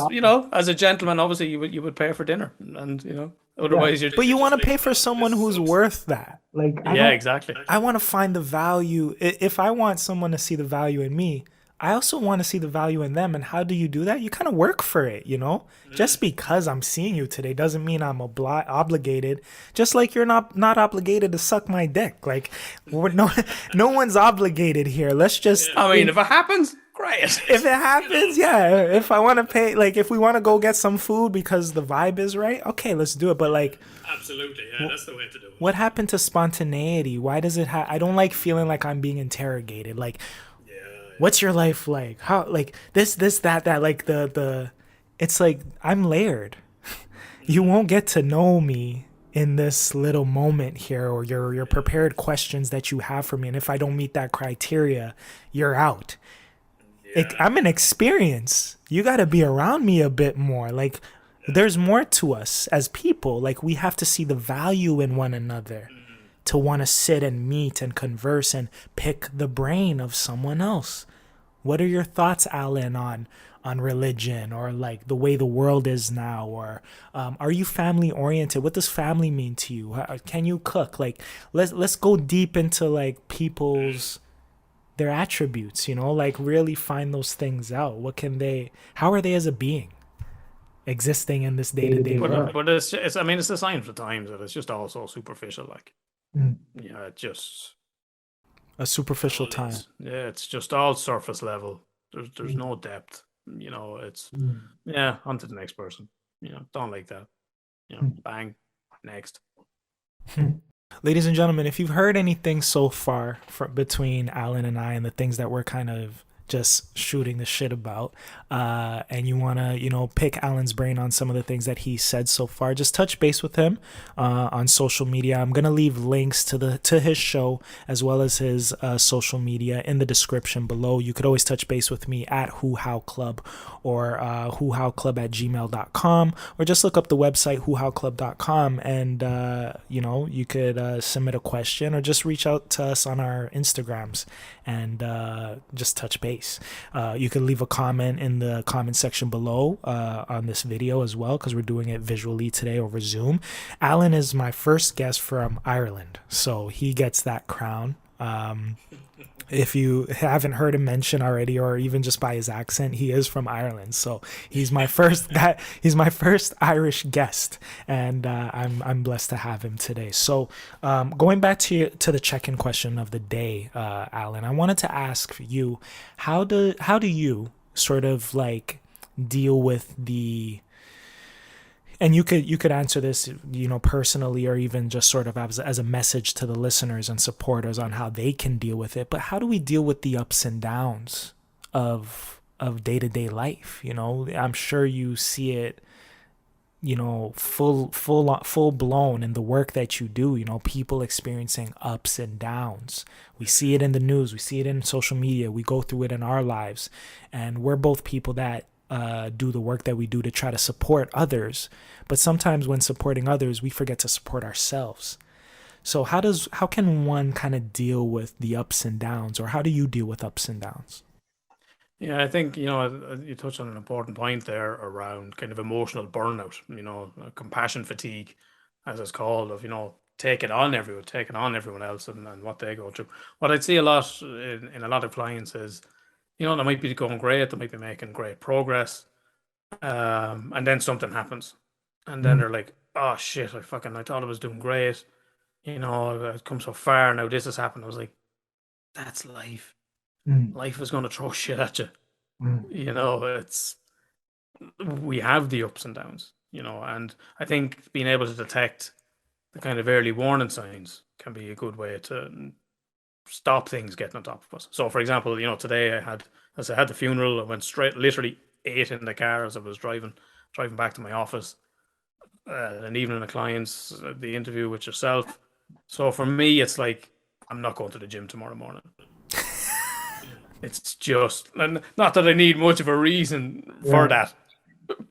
as a gentleman, obviously you would pay for dinner, and otherwise you're. But you want to pay for someone who's worth that. Like, exactly. I want to find the value. If I want someone to see the value in me, I also want to see the value in them. And how do you do that? You kind of work for it, Just because I'm seeing you today doesn't mean I'm obligated. Just like you're not obligated to suck my dick. Like, no one's obligated here. Let's just. If it happens, great. If it happens, yeah. If I want to pay, like, if we want to go get some food because the vibe is right, okay, let's do it. But like. Absolutely, yeah, that's the way to do it. What happened to spontaneity? Why does it I don't like feeling like I'm being interrogated. Like. What's your life like? How, like, this, that, like it's like I'm layered. You won't get to know me in this little moment here, or your prepared questions that you have for me. And if I don't meet that criteria, you're out. Yeah. I'm an experience. You got to be around me a bit more. Like, there's more to us as people. Like, we have to see the value in one another. To want to sit and meet and converse and pick the brain of someone else. What are your thoughts, Allan, on religion, or like the way the world is now? Or are you family oriented? What does family mean to you? Can you cook? Like, let's go deep into like their attributes, like really find those things out. How are they as a being existing in this day-to-day world? But it's a sign of the times that it's just all so superficial, like. Just a superficial time. It's just all surface level. There's no depth. It's on to the next person. Don't like that. Bang, next. Ladies and gentlemen, if you've heard anything so far between Allan and I and the things that we're kind of just shooting the shit about, and you want to, pick Allan's brain on some of the things that he said so far, just touch base with him on social media. I'm going to leave links to his show as well as his social media in the description below. You could always touch base with me at whohowclub or whohowclub@gmail.com, or just look up the website whohowclub.com, and you could submit a question or just reach out to us on our Instagrams and just touch base. You can leave a comment in the comment section below on this video as well, because we're doing it visually today over Zoom. Allan is my first guest from Ireland, so he gets that crown. If you haven't heard him mention already, or even just by his accent, he is from Ireland. So he's my first guy. He's my first Irish guest, and I'm blessed to have him today. So going back to the check-in question of the day, Allan, I wanted to ask you, how do you sort of like deal with the, and you could answer this, personally, or even just sort of as a message to the listeners and supporters on how they can deal with it. But how do we deal with the ups and downs of day-to-day life? I'm sure you see it, full blown in the work that you do. People experiencing ups and downs. We see it in the news, we see it in social media, we go through it in our lives, and we're both people that do the work that we do to try to support others. But sometimes when supporting others, we forget to support ourselves. So how can one kind of deal with the ups and downs, or how do you deal with ups and downs? Yeah, I think, you touched on an important point there around kind of emotional burnout, compassion fatigue, as it's called, of, taking on everyone else and what they go through. What I'd see a lot in a lot of clients is, they might be going great, they might be making great progress, and then something happens. And then they're like, oh shit, I thought I was doing great. I've come so far, now this has happened. I was like, that's life. Life is going to throw shit at you. We have the ups and downs, and I think being able to detect the kind of early warning signs can be a good way to stop things getting on top of us. So, for example, today as I had the funeral, I went straight, literally ate in the car as I was driving back to my office. An evening of clients, the interview with yourself. So for me, it's like, I'm not going to the gym tomorrow morning. It's just, and not that I need much of a reason for that,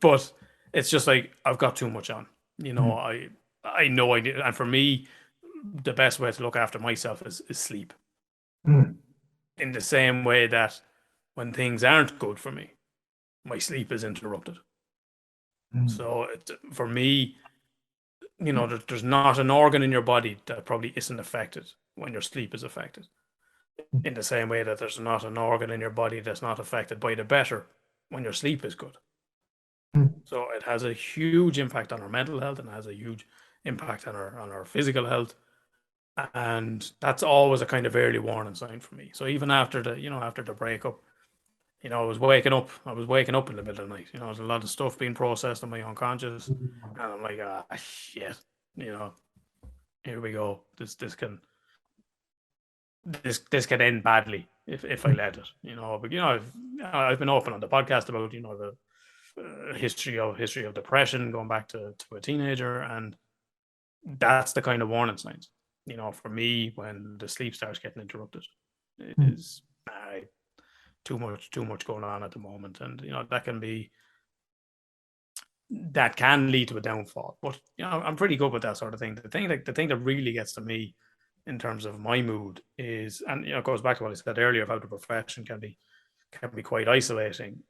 but it's just like, I've got too much on. I know I need, and for me, the best way to look after myself is sleep. In the same way that when things aren't good for me, my sleep is interrupted. So for me, there's not an organ in your body that probably isn't affected when your sleep is affected. In the same way that there's not an organ in your body that's not affected by the better when your sleep is good. So it has a huge impact on our mental health, and has a huge impact on our physical health. And that's always a kind of early warning sign for me. So even after the breakup, I was waking up in the middle of the night. There's a lot of stuff being processed in my unconscious, and I'm like, shit, here we go. This can end badly if I let it. But I've been open on the podcast about the history of depression going back to a teenager, and that's the kind of warning signs. For me, when the sleep starts getting interrupted, it is too much going on at the moment, and that can lead to a downfall. But I'm pretty good with that sort of thing. The thing that really gets to me in terms of my mood is, and it goes back to what I said earlier about the profession can be quite isolating,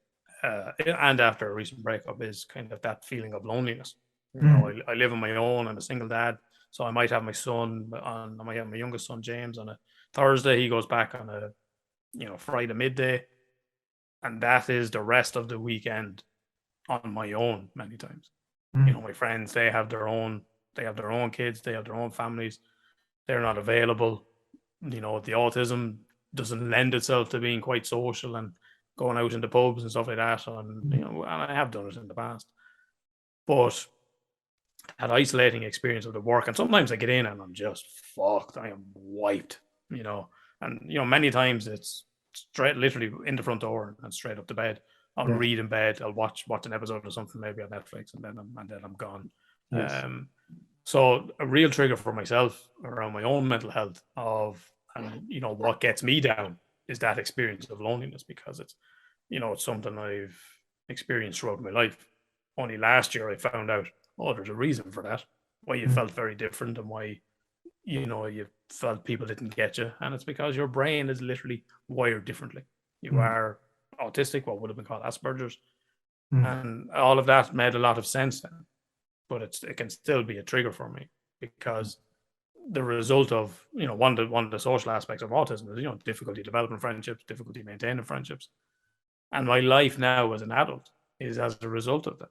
and after a recent breakup, is kind of that feeling of loneliness. I live on my own. I'm a single dad, so I might have my youngest son James on a Thursday. He goes back on a Friday midday, and that is the rest of the weekend on my own many times. My friends, they have their own kids, they have their own families, they're not available. The autism doesn't lend itself to being quite social and going out into pubs and stuff like that, and and I have done it in the past, but that isolating experience of the work, and sometimes I get in and I'm just fucked, I am wiped, and many times it's straight, literally in the front door and straight up to bed. I'll read in bed, I'll watch an episode or something maybe on Netflix, and then I'm gone. Yes. So a real trigger for myself around my own mental health what gets me down is that experience of loneliness, because it's something I've experienced throughout my life. Only last year I found out, there's a reason for that, why you felt very different, and why you felt people didn't get you, and it's because your brain is literally wired differently. You are autistic, what would have been called Asperger's, and all of that made a lot of sense then. But it can still be a trigger for me, because the result of, one of the social aspects of autism is, difficulty developing friendships, difficulty maintaining friendships. And my life now as an adult is as a result of that.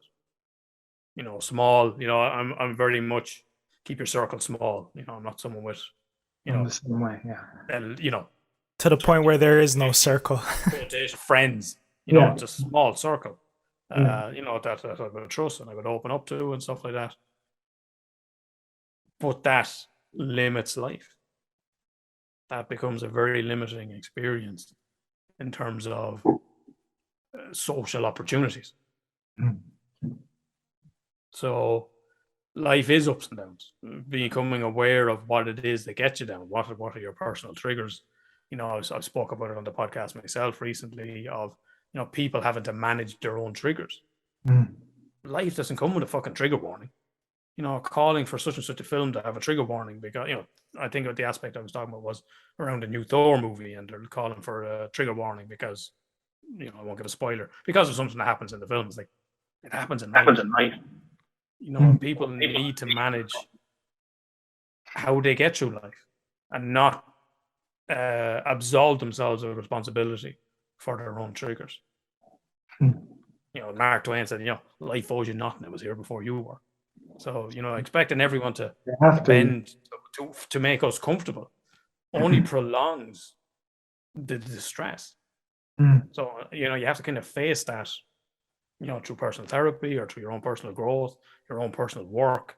Small, I'm very much keep your circle small. I'm not someone with, In the same way, yeah. To the point where there is no circle. Friends, Yeah. it's a small circle, Yeah. that I would trust and I would open up to and stuff like that. But that limits life. That becomes a very limiting experience in terms of social opportunities. Mm. So life is ups and downs. Becoming aware of what it is that gets you down. What are your personal triggers? I've spoke about it on the podcast myself recently of, people having to manage their own triggers. Mm. Life doesn't come with a fucking trigger warning. Calling for such and such a film to have a trigger warning because, I think what the aspect I was talking about was around the new Thor movie, and they're calling for a trigger warning because, I won't give a spoiler, because of something that happens in the film. It's like, it happens at night. People need to manage how they get through life and not absolve themselves of responsibility for their own triggers. Mark Twain said, life owes you nothing. It was here before you were. So, expecting everyone to bend to make us comfortable only prolongs the distress. So, you have to kind of face that, through personal therapy or through your own personal growth, your own personal work,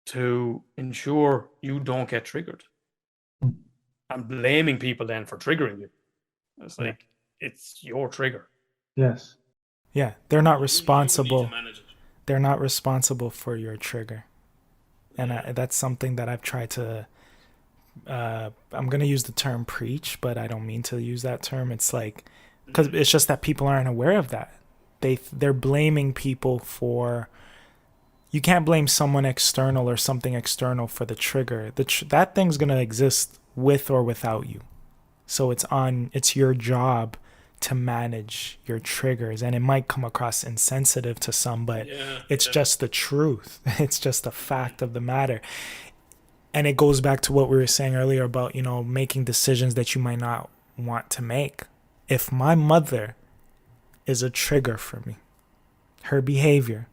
to ensure you don't get triggered. And blaming people then for triggering you. It's like, it's your trigger. Yes. Yeah, they're not responsible. They're not responsible for your trigger. And that's something that I've tried to, I'm going to use the term preach, but I don't mean to use that term. It's like, because it's just that people aren't aware of that. They're blaming people for, you can't blame someone external or something external for the trigger. That thing's going to exist with or without you. So it's your job to manage your triggers, and it might come across insensitive to some, but it's just the truth. It's just a fact of the matter. And it goes back to what we were saying earlier about, making decisions that you might not want to make. If my mother is a trigger for me, her behavior,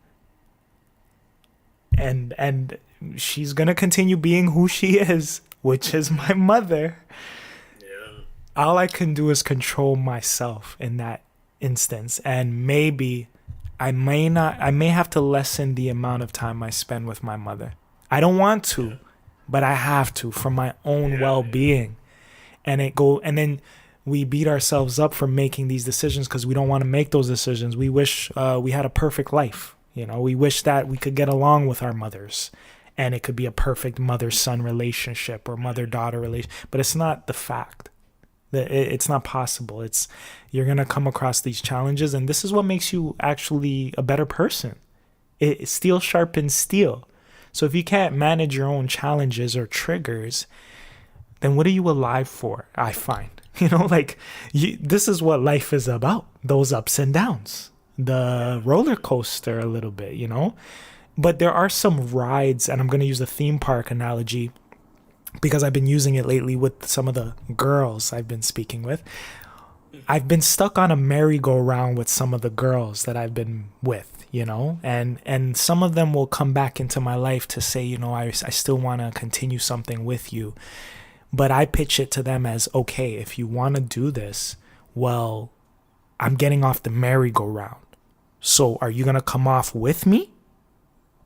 and she's going to continue being who she is, which is my mother, all I can do is control myself in that instance. And maybe I may have to lessen the amount of time I spend with my mother. I don't want to, but I have to for my own well-being. And then we beat ourselves up for making these decisions because we don't want to make those decisions. We wish we had a perfect life. We wish that we could get along with our mothers and it could be a perfect mother-son relationship or mother-daughter relationship, but it's not the fact. It's not possible. You're going to come across these challenges, and this is what makes you actually a better person. Steel sharpens steel. So if you can't manage your own challenges or triggers, then what are you alive for? I find, this is what life is about. Those ups and downs, the roller coaster a little bit, but there are some rides, and I'm going to use the theme park analogy because I've been using it lately with some of the girls I've been speaking with. I've been stuck on a merry-go-round with some of the girls that I've been with, and some of them will come back into my life to say, I still want to continue something with you. But I pitch it to them as, okay, if you want to do this, well, I'm getting off the merry-go-round. So are you going to come off with me?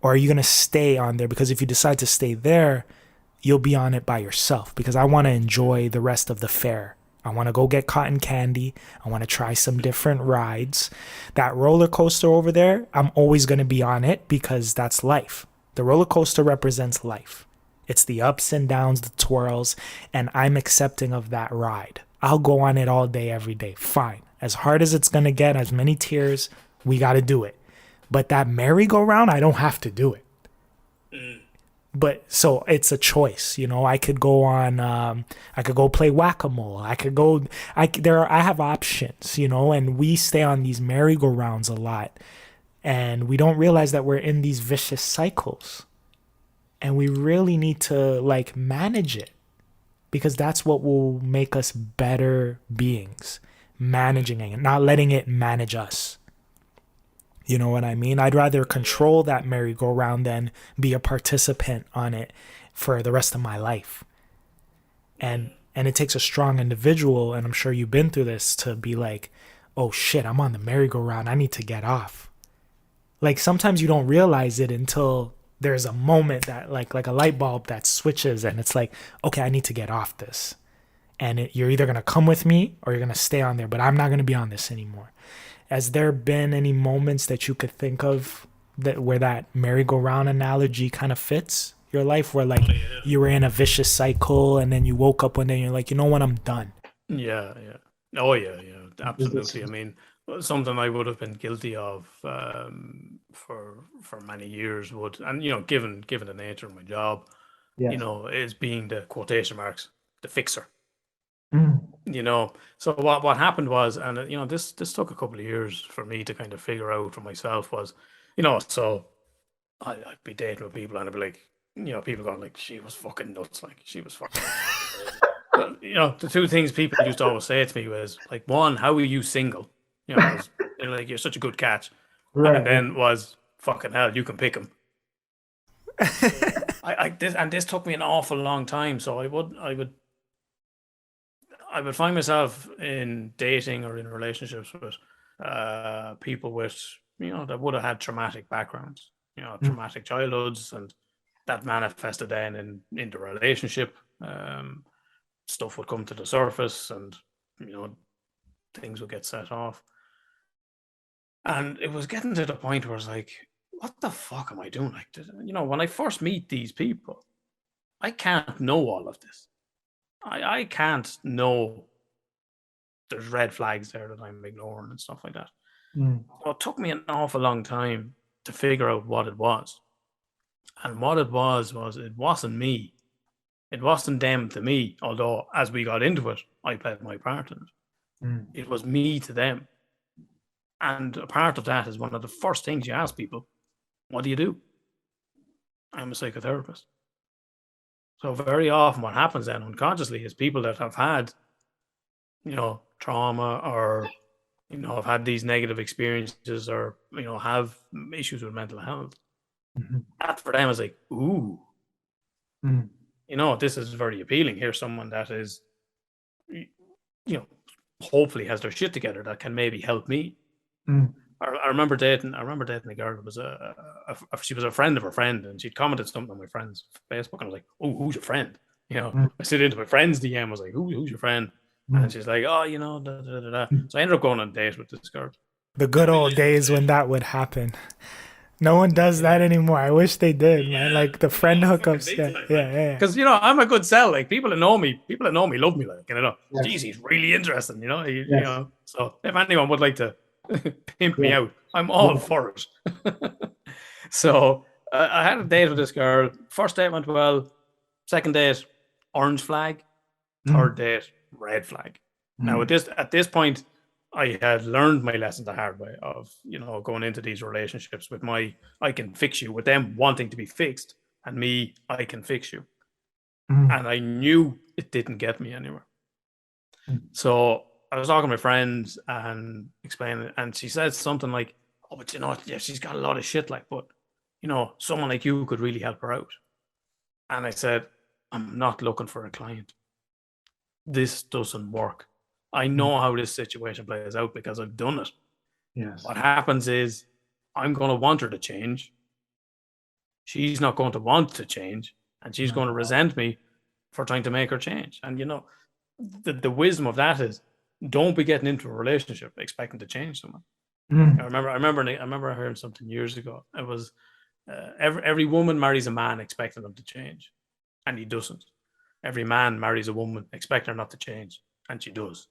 Or are you going to stay on there? Because if you decide to stay there, you'll be on it by yourself, because I want to enjoy the rest of the fair. I want to go get cotton candy. I want to try some different rides. That roller coaster over there, I'm always going to be on it because that's life. The roller coaster represents life. It's the ups and downs, the twirls, and I'm accepting of that ride. I'll go on it all day, every day. Fine. As hard as it's going to get, as many tears, we got to do it. But that merry-go-round, I don't have to do it. But so it's a choice, I could go on, I could go play whack-a-mole. I have options, and we stay on these merry-go-rounds a lot, and we don't realize that we're in these vicious cycles. And we really need to like manage it, because that's what will make us better beings, managing it, not letting it manage us. You know what I mean? I'd rather control that merry-go-round than be a participant on it for the rest of my life. And it takes a strong individual, and I'm sure you've been through this, to be like, oh shit, I'm on the merry-go-round, I need to get off. Like sometimes you don't realize it until there's a moment that like a light bulb that switches, and it's like, okay, I need to get off this. And you're either going to come with me or you're going to stay on there, but I'm not going to be on this anymore. Has there been any moments that you could think of that where that merry-go-round analogy kind of fits your life, where like you were in a vicious cycle and then you woke up one day and you're like, you know what, I'm done? Yeah. Oh yeah, absolutely. I mean, something I would have been guilty of for many years would, and given the nature of my job, Yes. is being the quotation marks, the fixer. Mm. So what happened was, and this took a couple of years for me to kind of figure out for myself, was, so I'd be dating with people and I'd be like, people going like, she was fucking nuts, like she was fucking but, the two things people used to always say to me was like, one, how are you single? Like, you're such a good catch. Right. And then was, fucking hell, you can pick him. This took me an awful long time. So I would find myself in dating or in relationships with people with, that would have had traumatic backgrounds, traumatic childhoods, and that manifested then in the relationship. Stuff would come to the surface, and things would get set off. And it was getting to the point where I was like, what the fuck am I doing? Like, when I first meet these people, I can't know all of this. I can't know there's red flags there that I'm ignoring and stuff like that. So it took me an awful long time to figure out what it was. And what it was it wasn't me. It wasn't them to me, although as we got into it, I played my part in it. It was me to them. And a part of that is one of the first things you ask people, what do you do? I'm a psychotherapist. So very often what happens then unconsciously is people that have had, trauma, or, have had these negative experiences, or, have issues with mental health. That for them is like, ooh, this is very appealing. Here's someone that is, hopefully has their shit together that can maybe help me. I remember dating a girl that was she was a friend of her friend, and she'd commented something on my friend's Facebook, and I was like, oh, who's your friend? I slid into my friend's DM, I was like, who's your friend? And she's like, oh, da, da, da, da. So I ended up going on a date with this girl. The good old days when that would happen. No one does that anymore. I wish they did, man. Like the friend hookups. Yeah. Because I'm a good sell. Like people that know me love me. Like geez, he's really interesting. So if anyone would like to pimp me out, I'm all for it. So I had a date with this girl. First date went well. Second date, orange flag. Third date, red flag. Now at this point, I had learned my lesson the hard way of, going into these relationships with I can fix you, with them wanting to be fixed, and me, I can fix you. And I knew it didn't get me anywhere. So I was talking to my friends and explaining it, and she said something like, oh, but she's got a lot of shit, like, but, someone like you could really help her out. And I said, I'm not looking for a client. This doesn't work. I know how this situation plays out because I've done it. Yes. What happens is I'm going to want her to change. She's not going to want to change, and she's going to resent me for trying to make her change. And the wisdom of that is, don't be getting into a relationship expecting to change someone. I remember hearing something years ago. It was every woman marries a man expecting them to change, and he doesn't. Every man marries a woman expecting her not to change, and she does.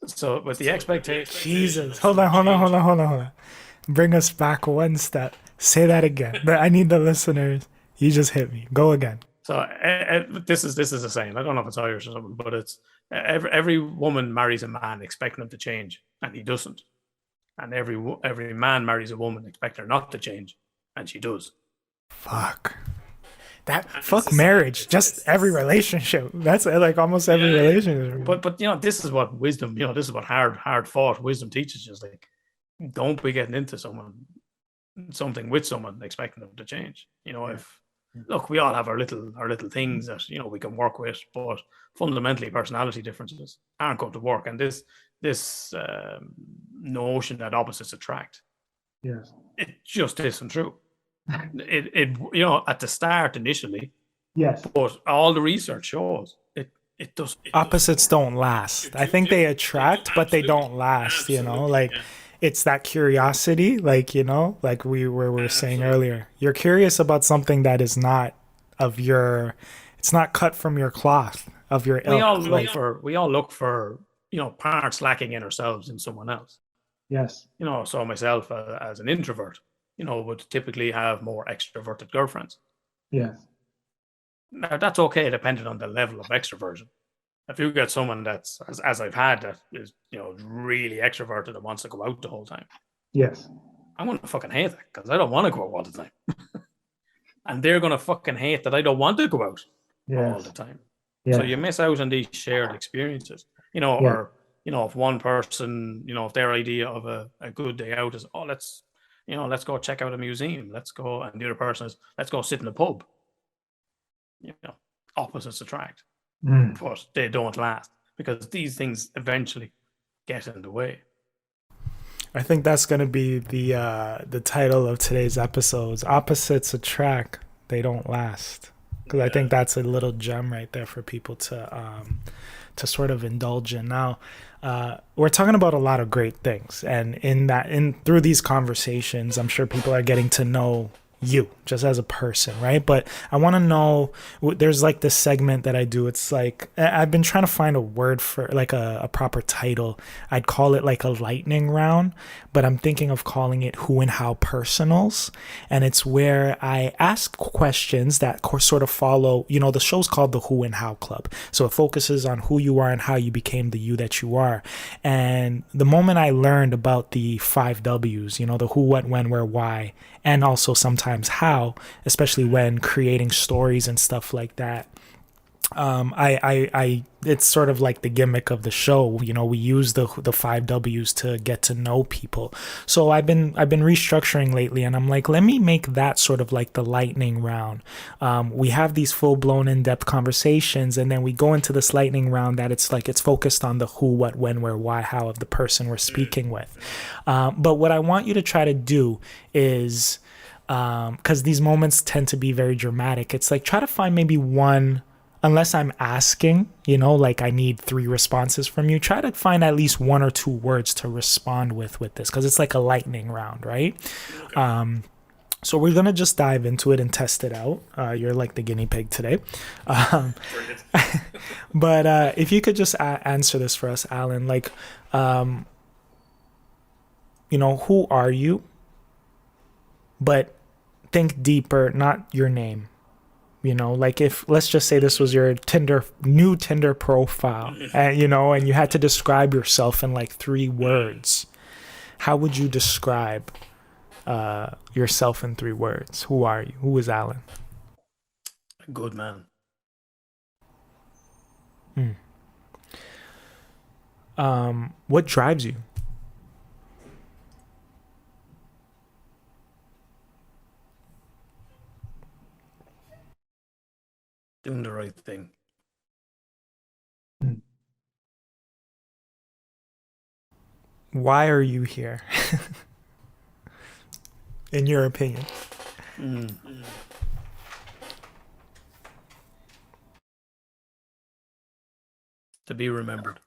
So with the expectation, Jesus, hold on. Bring us back one step. Say that again. I need the listeners. You just hit me. Go again. So this is a saying. I don't know if it's Irish or something, but it's every woman marries a man expecting him to change, and he doesn't. And every man marries a woman expecting her not to change, and she does. Fuck. Fuck marriage. Just every relationship. That's like almost every relationship. But this is what wisdom. This is what hard fought wisdom teaches you. Is like, don't be getting into something with someone expecting them to change. If look, we all have our little things that we can work with, but fundamentally personality differences aren't going to work. And this notion that opposites attract, yes, it just isn't true. It at the start initially, yes, but all the research shows it does. Opposites don't last. I think they attract, but they don't last. It's that curiosity, like we were saying earlier. You're curious about something that is not it's not cut from your cloth of your ilk. We all look for parts lacking in ourselves in someone else. Yes. So myself as an introvert, would typically have more extroverted girlfriends. Yes. Now that's okay depending on the level of extroversion. If you get someone that's as I've had that is really extroverted and wants to go out the whole time, yes, I'm gonna fucking hate that because I don't want to go out all the time, and they're gonna fucking hate that I don't want to go out all the time. Yes. So you miss out on these shared experiences, or if one person, if their idea of a good day out is let's go check out a museum, let's go, and the other person is let's go sit in a pub. Opposites attract. But they don't last because these things eventually get in the way. I think that's going to be the title of today's episodes. Opposites attract, they don't last. Because I think that's a little gem right there for people to sort of indulge in. Now, we're talking about a lot of great things, and through these conversations, I'm sure people are getting to know you just as a person, right? But I want to know, there's like this segment that I do. It's like, I've been trying to find a word for like a proper title. I'd call it like a lightning round, but I'm thinking of calling it Who and How Personals. And it's where I ask questions that sort of follow, the show's called the Who and How Club. So it focuses on who you are and how you became the you that you are. And the moment I learned about the 5 W's, the who, what, when, where, why, and also sometimes how, especially when creating stories and stuff like that. It's sort of like the gimmick of the show. We use the 5 W's to get to know people. So I've been restructuring lately, and I'm like, let me make that sort of like the lightning round. We have these full blown in-depth conversations, and then we go into this lightning round that it's focused on the who, what, when, where, why, how of the person we're speaking with. But what I want you to try to do is, because these moments tend to be very dramatic, it's like try to find maybe one. Unless I'm asking, like I need 3 responses from you, try to find at least 1 or 2 words to respond with this, because it's like a lightning round, right? Okay. So we're going to just dive into it and test it out. You're like the guinea pig today. But if you could just answer this for us, Allan, like, who are you? But think deeper, not your name. Like if, let's just say this was your new Tinder profile, and you had to describe yourself in like 3 words. How would you describe yourself in 3 words? Who are you? Who is Allan? A good man. What drives you? Doing the right thing. Why are you here? In your opinion. To be remembered.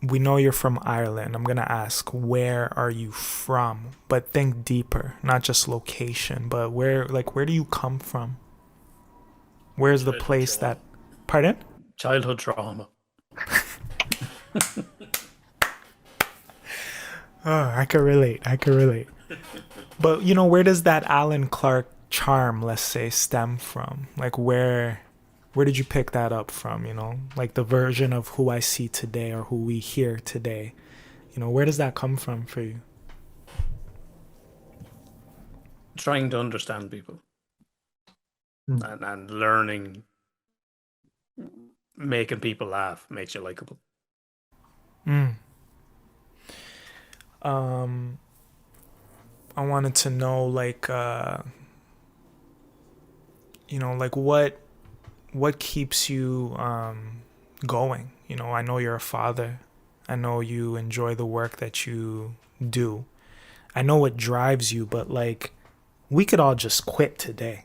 We know you're from Ireland. I'm going to ask, where are you from? But think deeper, not just location, but where do you come from? Where's the place that... Pardon? Childhood trauma. I could relate. But, where does that Allan Clarke charm, let's say, stem from? Like, where did you pick that up from, like the version of who I see today or who we hear today? Where does that come from for you? Trying to understand people and learning, making people laugh makes you likable. I wanted to know, like, like what keeps you going? I know you're a father. I know you enjoy the work that you do. I know what drives you, but like, we could all just quit today.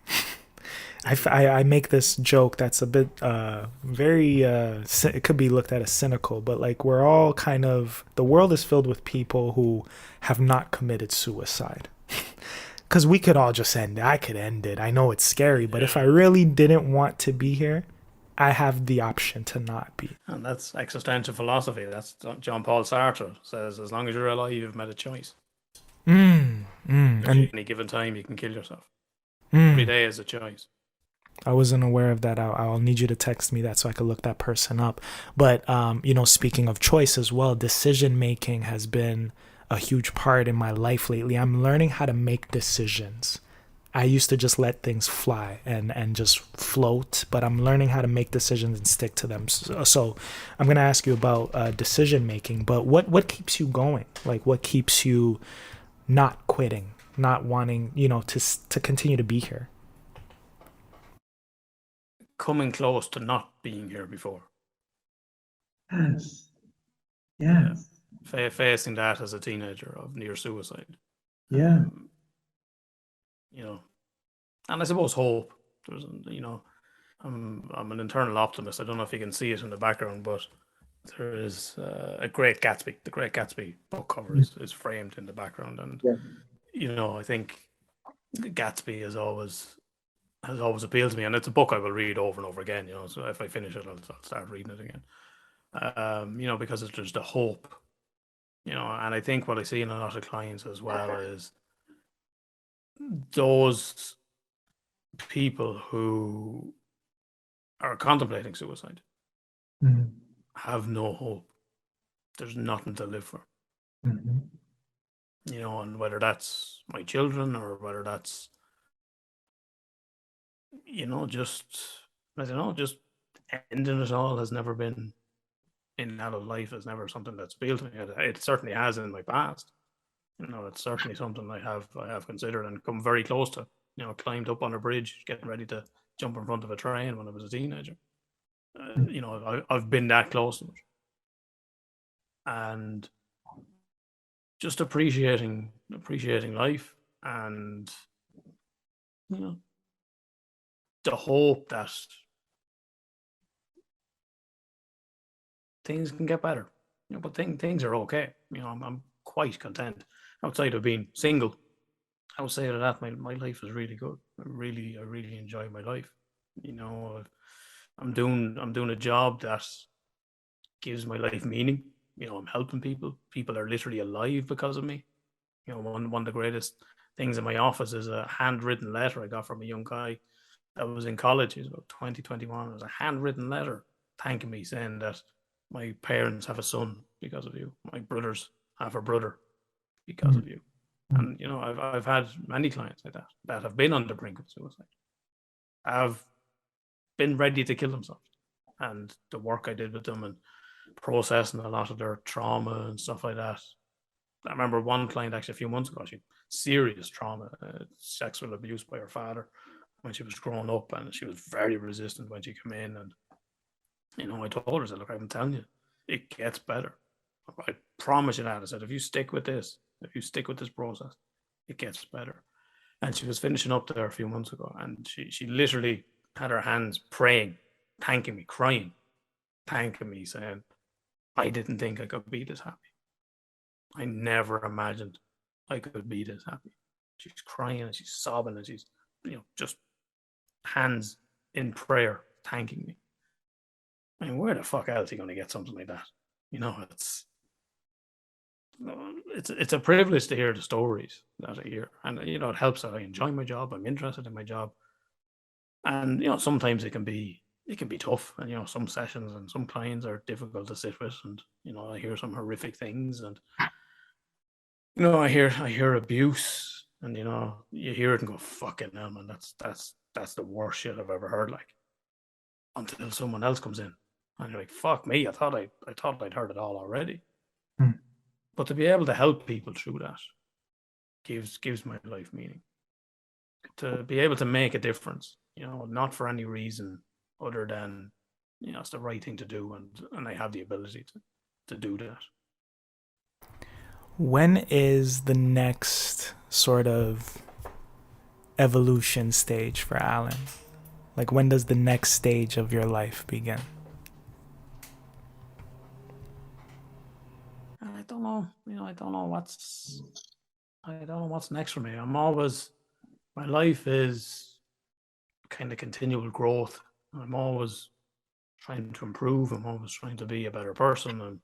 I make this joke that's a bit it could be looked at as cynical, but like, we're all kind of, the world is filled with people who have not committed suicide. Because we could all just end it. I could end it. I know it's scary, but if I really didn't want to be here, I have the option to not be. And that's existential philosophy. That's John Paul Sartre says, as long as you're alive, you've made a choice. And At any given time, you can kill yourself. Every day is a choice. I wasn't aware of that. I'll need you to text me that so I could look that person up. But, speaking of choice as well, decision making has been a huge part in my life lately. I'm learning how to make decisions. I used to just let things fly and just float, but I'm learning how to make decisions and stick to them. So I'm going to ask you about decision making, but what keeps you going? Like, what keeps you not quitting, not wanting, to continue to be here? Coming close to not being here before. Yes. Facing that as a teenager of near suicide. Yeah. And I suppose hope. There's, I'm an internal optimist. I don't know if you can see it in the background, but there is a Great Gatsby. The Great Gatsby book cover is framed in the background, and I think Gatsby has always appealed to me, and it's a book I will read over and over again. So if I finish it, I'll start reading it again. Because it's just the hope. And I think what I see in a lot of clients as well is those people who are contemplating suicide have no hope. There's nothing to live for. And whether that's my children or whether that's, just ending it all has never been in and out of life, is never something that's appealed to me. It certainly has in my past. It's certainly something I have considered and come very close to. Climbed up on a bridge, getting ready to jump in front of a train when I was a teenager. I've been that close to it, and just appreciating life, and the hope that things can get better. But things are okay. I'm quite content outside of being single. Outside of that, my life is really good. I really enjoy my life. I'm doing a job that gives my life meaning. I'm helping people. People are literally alive because of me. One of the greatest things in my office is a handwritten letter I got from a young guy that was in college. He was about 20, 21. It was a handwritten letter thanking me, saying that my parents have a son because of you. My brothers have a brother because of you. And I've had many clients like that have been on the brink of suicide, have been ready to kill themselves, and the work I did with them and processing a lot of their trauma and stuff like that. I remember one client actually a few months ago. She had serious trauma, sexual abuse by her father when she was growing up, and she was very resistant when she came in. And I told her, I said, look, I'm telling you, it gets better. I promise you that. I said, if you stick with this process, it gets better. And she was finishing up there a few months ago, and she literally had her hands praying, thanking me, crying, thanking me, saying, I didn't think I could be this happy. I never imagined I could be this happy. She's crying and she's sobbing and she's, just hands in prayer, thanking me. I mean, where the fuck else are you going to get something like that? It's a privilege to hear the stories that I hear, and it helps that I enjoy my job. I'm interested in my job, and sometimes it can be it can be tough. And, some sessions and some clients are difficult to sit with. And, I hear some horrific things, and, I hear abuse, and, you hear it and go, fucking hell, man, that's the worst shit I've ever heard. Like, until someone else comes in and you're like, fuck me, I thought I'd heard it all already. But to be able to help people through that gives my life meaning. To be able to make a difference, not for any reason other than, it's the right thing to do, and I have the ability to do that. When is the next sort of evolution stage for Allan? Like, when does the next stage of your life begin? I don't know. I don't know what's next for me. My life is kind of continual growth. I'm always trying to improve. I'm always trying to be a better person, and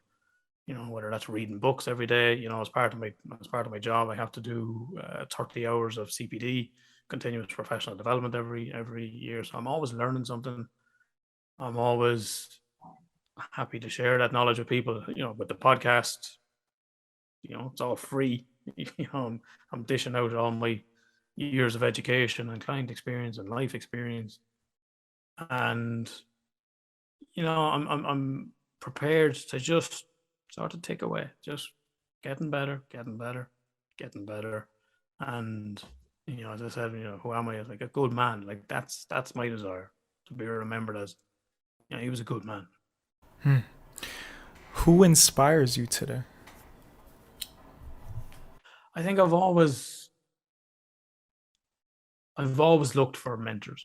whether that's reading books every day. As part of my job, I have to do 30 hours of CPD, continuous professional development, every year. So I'm always learning something. I'm always happy to share that knowledge with people. With the podcast, it's all free. I'm dishing out all my years of education and client experience and life experience, and I'm prepared to just sort of take away, just getting better, and as I said, who am I? Like a good man. Like that's my desire, to be remembered as, he was a good man. Who inspires you today? I think I've always looked for mentors.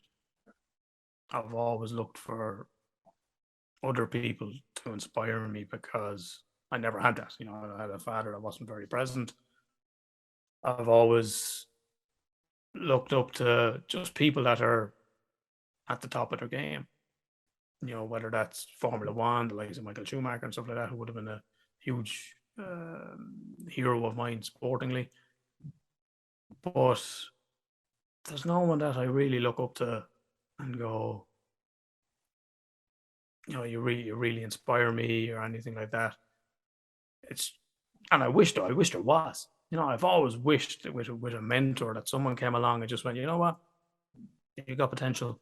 I've always looked for other people to inspire me, because I never had that. I had a father that wasn't very present. I've always looked up to just people that are at the top of their game. Whether that's Formula One, the likes of Michael Schumacher and stuff like that, who would have been a huge hero of mine sportingly. But there's no one that I really look up to and go, you really inspire me or anything like that. And I wish there was. I've always wished with a mentor that someone came along and just went, you know what, you got potential.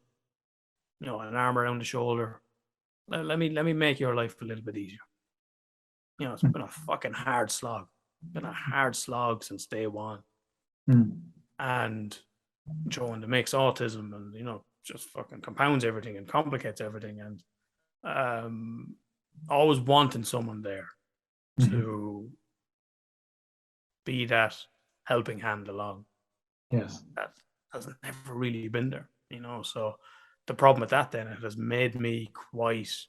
An arm around the shoulder. Let me make your life a little bit easier. It's been a fucking hard slog. Been a hard slog since day one. And throwing the mix autism, and just fucking compounds everything and complicates everything, and always wanting someone there to be that helping hand along. Yes. That has never really been there, so the problem with that, then, it has made me quite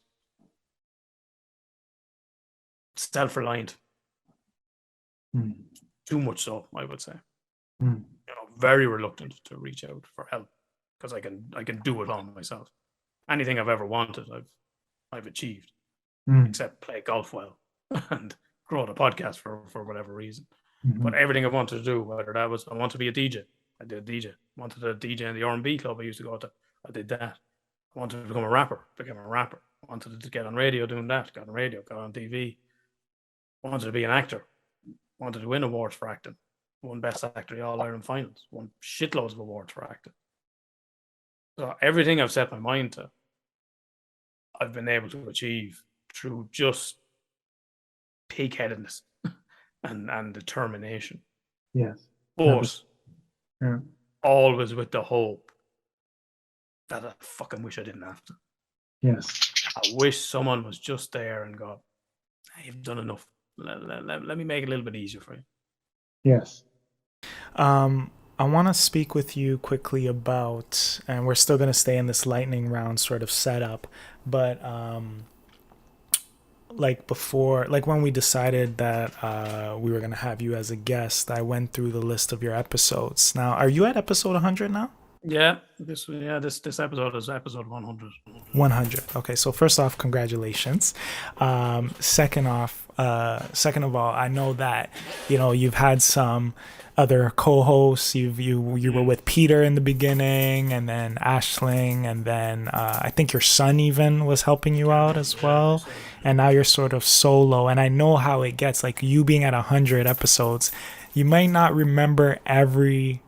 self-reliant. Too much so, I would say. Very reluctant to reach out for help, because I can do it all myself. Anything I've ever wanted, I've achieved, except play golf well and grow the podcast for whatever reason. But everything I wanted to do, whether that was I want to be a DJ, I did DJ. Wanted to DJ in the R&B club I used to go to, I did that. I wanted to become a rapper, became a rapper. I wanted to get on radio, doing that, got on radio, got on TV. I wanted to be an actor, wanted to win awards for acting. Won Best Actor at the All-Ireland Finals, won shitloads of awards for acting. So everything I've set my mind to, I've been able to achieve through just pig-headedness and determination. Yes. But Yeah. always with the hope that I fucking wish I didn't have to. Yes. I wish someone was just there and go, hey, you've done enough. Let me make it a little bit easier for you. Yes. I want to speak with you quickly about, and we're still going to stay in this lightning round sort of setup, but like before, like when we decided that we were going to have you as a guest, I went through the list of your episodes. Now, are you at episode 100 now? This episode is episode 100. 100. Okay, so first off, congratulations. Second of all, I know that you've had some other co-hosts. You were with Peter in the beginning, and then Ashling, and then I think your son even was helping you out as well. And now you're sort of solo. And I know how it gets. Like you being at 100 episodes, you might not remember every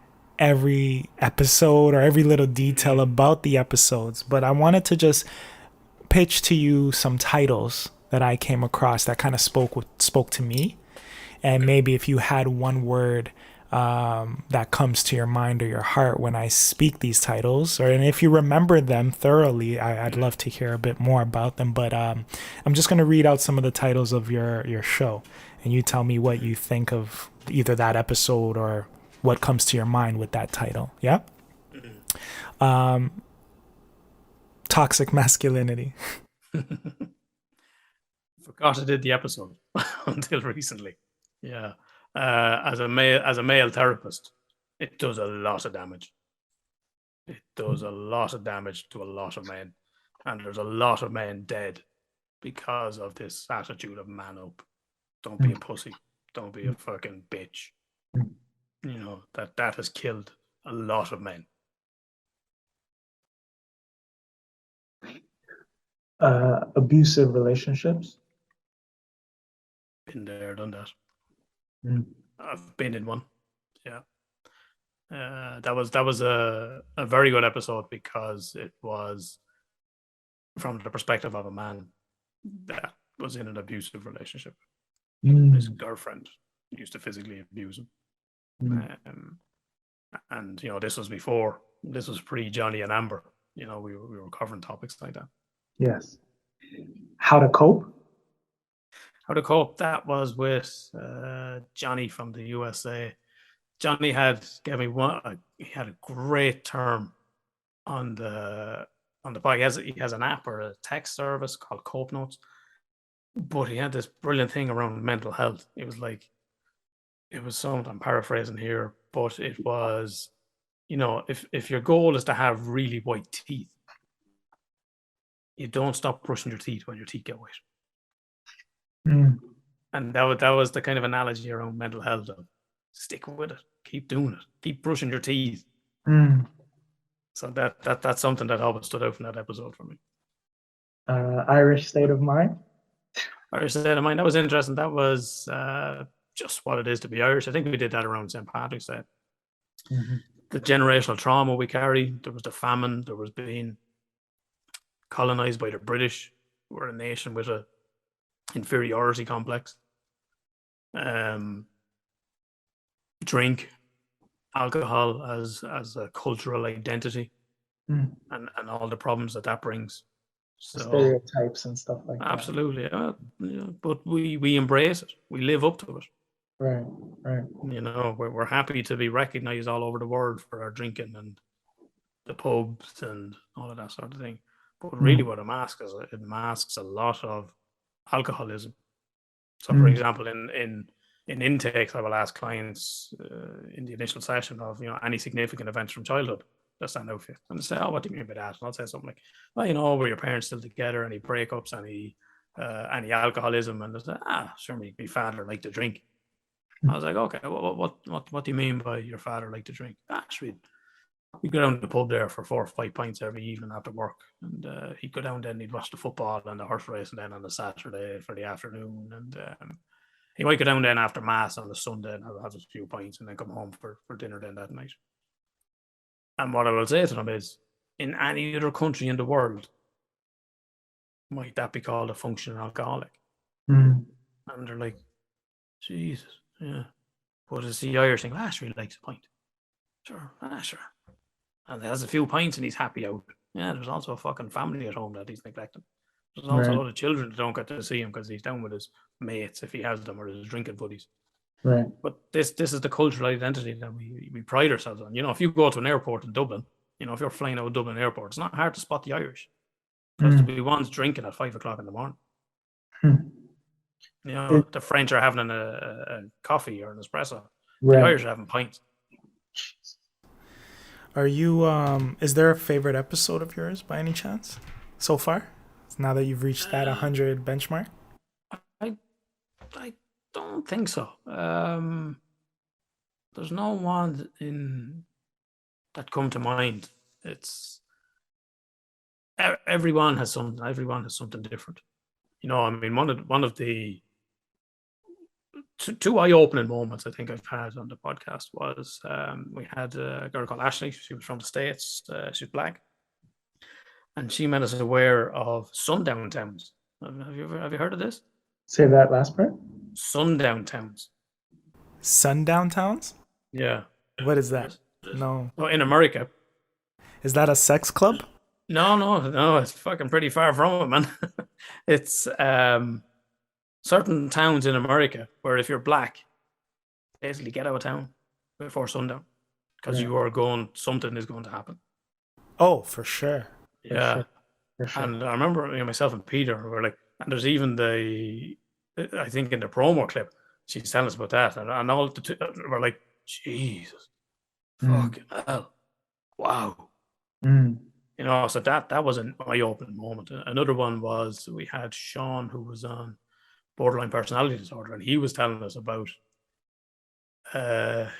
episode or every little detail about the episodes, but I wanted to just pitch to you some titles that I came across that kind of spoke to me, and maybe if you had one word that comes to your mind or your heart when I speak these titles, and if you remember them thoroughly, I'd love to hear a bit more about them. But I'm just going to read out some of the titles of your show, and you tell me what you think of either that episode or what comes to your mind with that title. Yeah. Toxic masculinity. Forgot I did the episode until recently. Yeah. As a male therapist, it does a lot of damage. It does a lot of damage to a lot of men, and there's a lot of men dead because of this attitude of man up. Don't be a pussy. Don't be a fucking bitch. That has killed a lot of men. Abusive relationships. Been there, done that. Mm. I've been in one. Yeah. That was a very good episode because it was from the perspective of a man that was in an abusive relationship. His girlfriend used to physically abuse him. And this was pre Johnny and Amber. We were covering topics like that. Yes. How to cope? That was with Johnny from the USA. Johnny gave me he had a great term on the podcast. He has an app or a text service called Cope Notes, but he had this brilliant thing around mental health. It was something, I'm paraphrasing here, but it was, if your goal is to have really white teeth, you don't stop brushing your teeth when your teeth get white. And that was the kind of analogy around mental health. Of stick with it, keep doing it, keep brushing your teeth. So that's something that always stood out from that episode for me. Irish state of mind. Irish state of mind. That was interesting. That was just what it is to be Irish. I think we did that around St. Patrick's Day. The generational trauma we carry. There was the famine. There was being colonized by the British. We're a nation with a inferiority complex. Drink, alcohol as a cultural identity, and all the problems that brings. So, stereotypes and stuff like that. Absolutely, but we embrace it. We live up to it. Right. We're happy to be recognized all over the world for our drinking and the pubs and all of that sort of thing. But really, what it masks a lot of alcoholism. So, for example, in intakes, I will ask clients in the initial session of any significant events from childhood that stand out for you, and they say, "Oh, what do you mean by that?" And I'll say something like, "Well, were your parents still together? Any breakups? Any alcoholism?" And they say, "Sure, my father liked to drink." I was like, "Okay, what do you mean by your father liked to drink?" Sweet. We'd go down to the pub there for 4 or 5 pints every evening after work, and he'd go down there and he'd watch the football and the horse racing then on the Saturday for the afternoon, and he might go down then after mass on the Sunday and have a few pints and then come home for dinner then that night. And what I will say to them is, in any other country in the world, might that be called a functional alcoholic? And they're like, Jesus, yeah. But it's the Irish thing, really likes a pint. Sure. And has a few pints and he's happy out. Yeah, there's also a fucking family at home that he's neglecting. There's also a lot of children that don't get to see him because he's down with his mates, if he has them, or his drinking buddies. Right. But this is the cultural identity that we pride ourselves on. If you go to an airport in Dublin, if you're flying out of Dublin airport, it's not hard to spot the Irish. Because there'll be ones drinking at 5 o'clock in the morning. The French are having a coffee or an espresso. Right. The Irish are having pints. Are you is there a favorite episode of yours by any chance so far? Now that you've reached that 100 benchmark? I I don't think so. There's no one in that come to mind. It's everyone has something. Everyone has something different. I mean, one of the two eye-opening moments I think I've had on the podcast was we had a girl called Ashley. She was from the States. She's black, and she made us aware of sundown towns. Have you heard of this? Say that last part. Sundown towns. Sundown towns? Yeah. What is that? No. Well, in America. Is that a sex club? No. It's fucking pretty far from it, man. It's certain towns in America where if you're black, basically get out of town before sundown because something is going to happen. Oh, for sure. Yeah. For sure. And I remember myself and Peter were like, and there's even I think in the promo clip, she's telling us about that. And all we're like, Jesus, fucking hell. Wow. So that was an eye-opening moment. Another one was we had Sean, who was on borderline personality disorder, and he was telling us about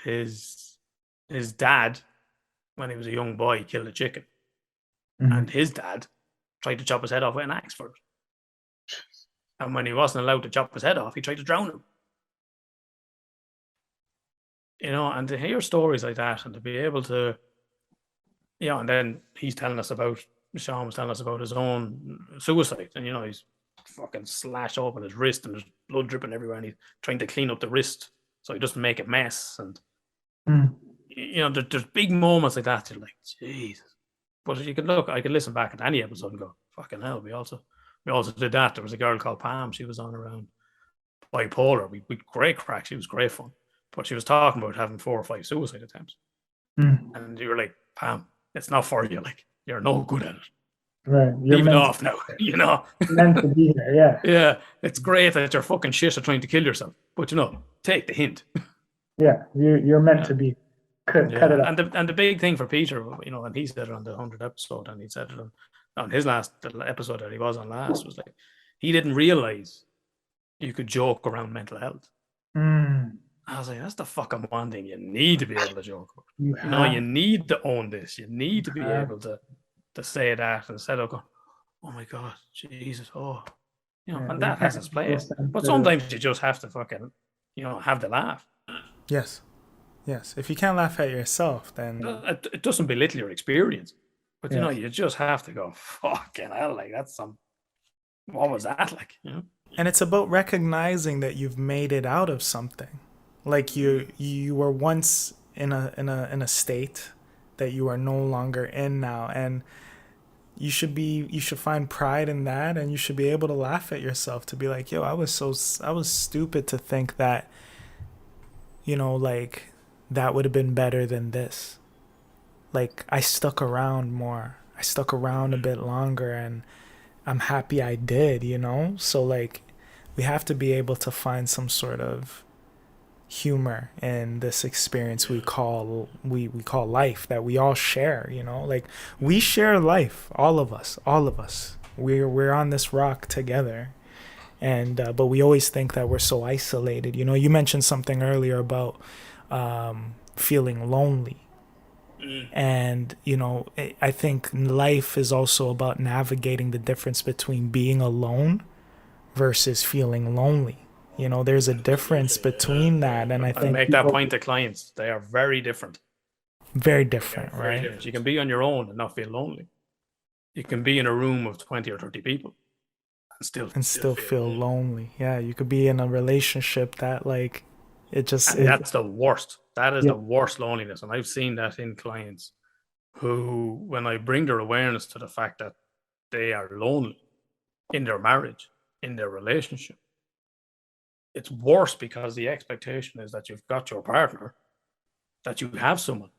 his dad, when he was a young boy, killed a chicken. And his dad tried to chop his head off with an axe for it. And when he wasn't allowed to chop his head off, he tried to drown him. And to hear stories like that and to be able to, and then Sean was telling us about his own suicide. And, he's fucking slashed open his wrist and there's blood dripping everywhere and he's trying to clean up the wrist so he doesn't make a mess. And, there's big moments like that. You're like, Jesus. But if you could look, I could listen back at any episode and go, fucking hell, we also did that. There was a girl called Pam. She was on around bipolar. We great crack. She was great fun. But she was talking about having 4 or 5 suicide attempts. And you were like, Pam, it's not for you. Like, you're no good at it. Right. Leave it off now, You're meant to be here, yeah. Yeah. It's great that you're fucking shit at trying to kill yourself. But, take the hint. Yeah. You're meant to be. Cut it up. And the big thing for Peter, and he said it on the 100th episode, and he said it on his last episode that he was on last, was like, he didn't realize you could joke around mental health. I was like, that's the fucking one thing you need to be able to joke about. You need to own this. You need to be able to say that instead of going, oh my God, Jesus, and that has its place. But sometimes you just have to fucking, have the laugh. Yes. If you can't laugh at yourself, then it doesn't belittle your experience. But you just have to go, fucking hell, like that's what was that like? And it's about recognizing that you've made it out of something. Like you were once in a state that you are no longer in now, and you should find pride in that, and you should be able to laugh at yourself, to be like, yo, I was stupid to think that, like that would have been better than this. Like, I stuck around more. I stuck around a bit longer, and I'm happy I did, So, like, we have to be able to find some sort of humor in this experience we call life, that we all share, Like, we share life, all of us. We're on this rock together. And but we always think that we're so isolated. You mentioned something earlier about feeling lonely. And, I think life is also about navigating the difference between being alone versus feeling lonely. There's a difference between that. And I think make that point to clients. They are very different. Very different, right? Different. You can be on your own and not feel lonely. You can be in a room of 20 or 30 people and still feel lonely. Yeah, you could be in a relationship that, like, that's the worst. That is the worst loneliness. And I've seen that in clients who, when I bring their awareness to the fact that they are lonely in their marriage, in their relationship, it's worse because the expectation is that you've got your partner, that you have someone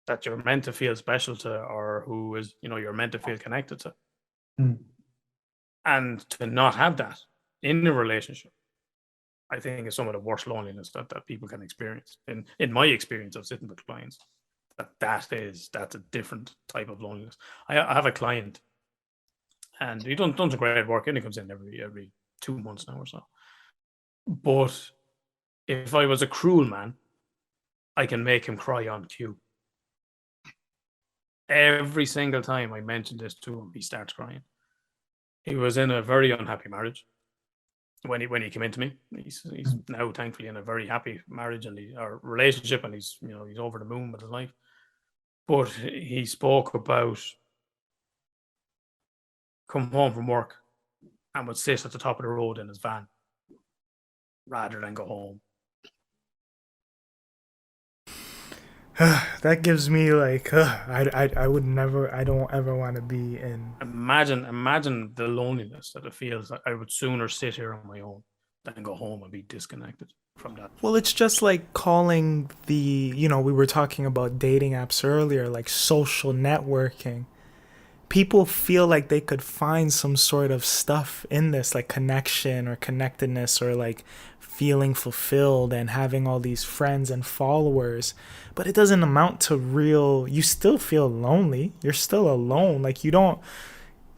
that you're meant to feel special to, or who is, you're meant to feel connected to. And to not have that in a relationship, I think is some of the worst loneliness that people can experience. In my experience of sitting with clients, that's a different type of loneliness. I have a client, and he done some great work, and he comes in every 2 months now or so. But if I was a cruel man, I can make him cry on cue. Every single time I mention this to him, he starts crying. He was in a very unhappy marriage when he came into me. He's now thankfully in a very happy marriage or relationship, and he's over the moon with his life. But he spoke about come home from work and would sit at the top of the road in his van rather than go home. That gives me like I would never, I don't ever want to be in. Imagine the loneliness that it feels. Like I would sooner sit here on my own than go home and be disconnected from that. Well, it's just like calling we were talking about dating apps earlier, like social networking. People feel like they could find some sort of stuff in this, like connection or connectedness or like feeling fulfilled and having all these friends and followers, but it doesn't amount to real. You still feel lonely. You're still alone. Like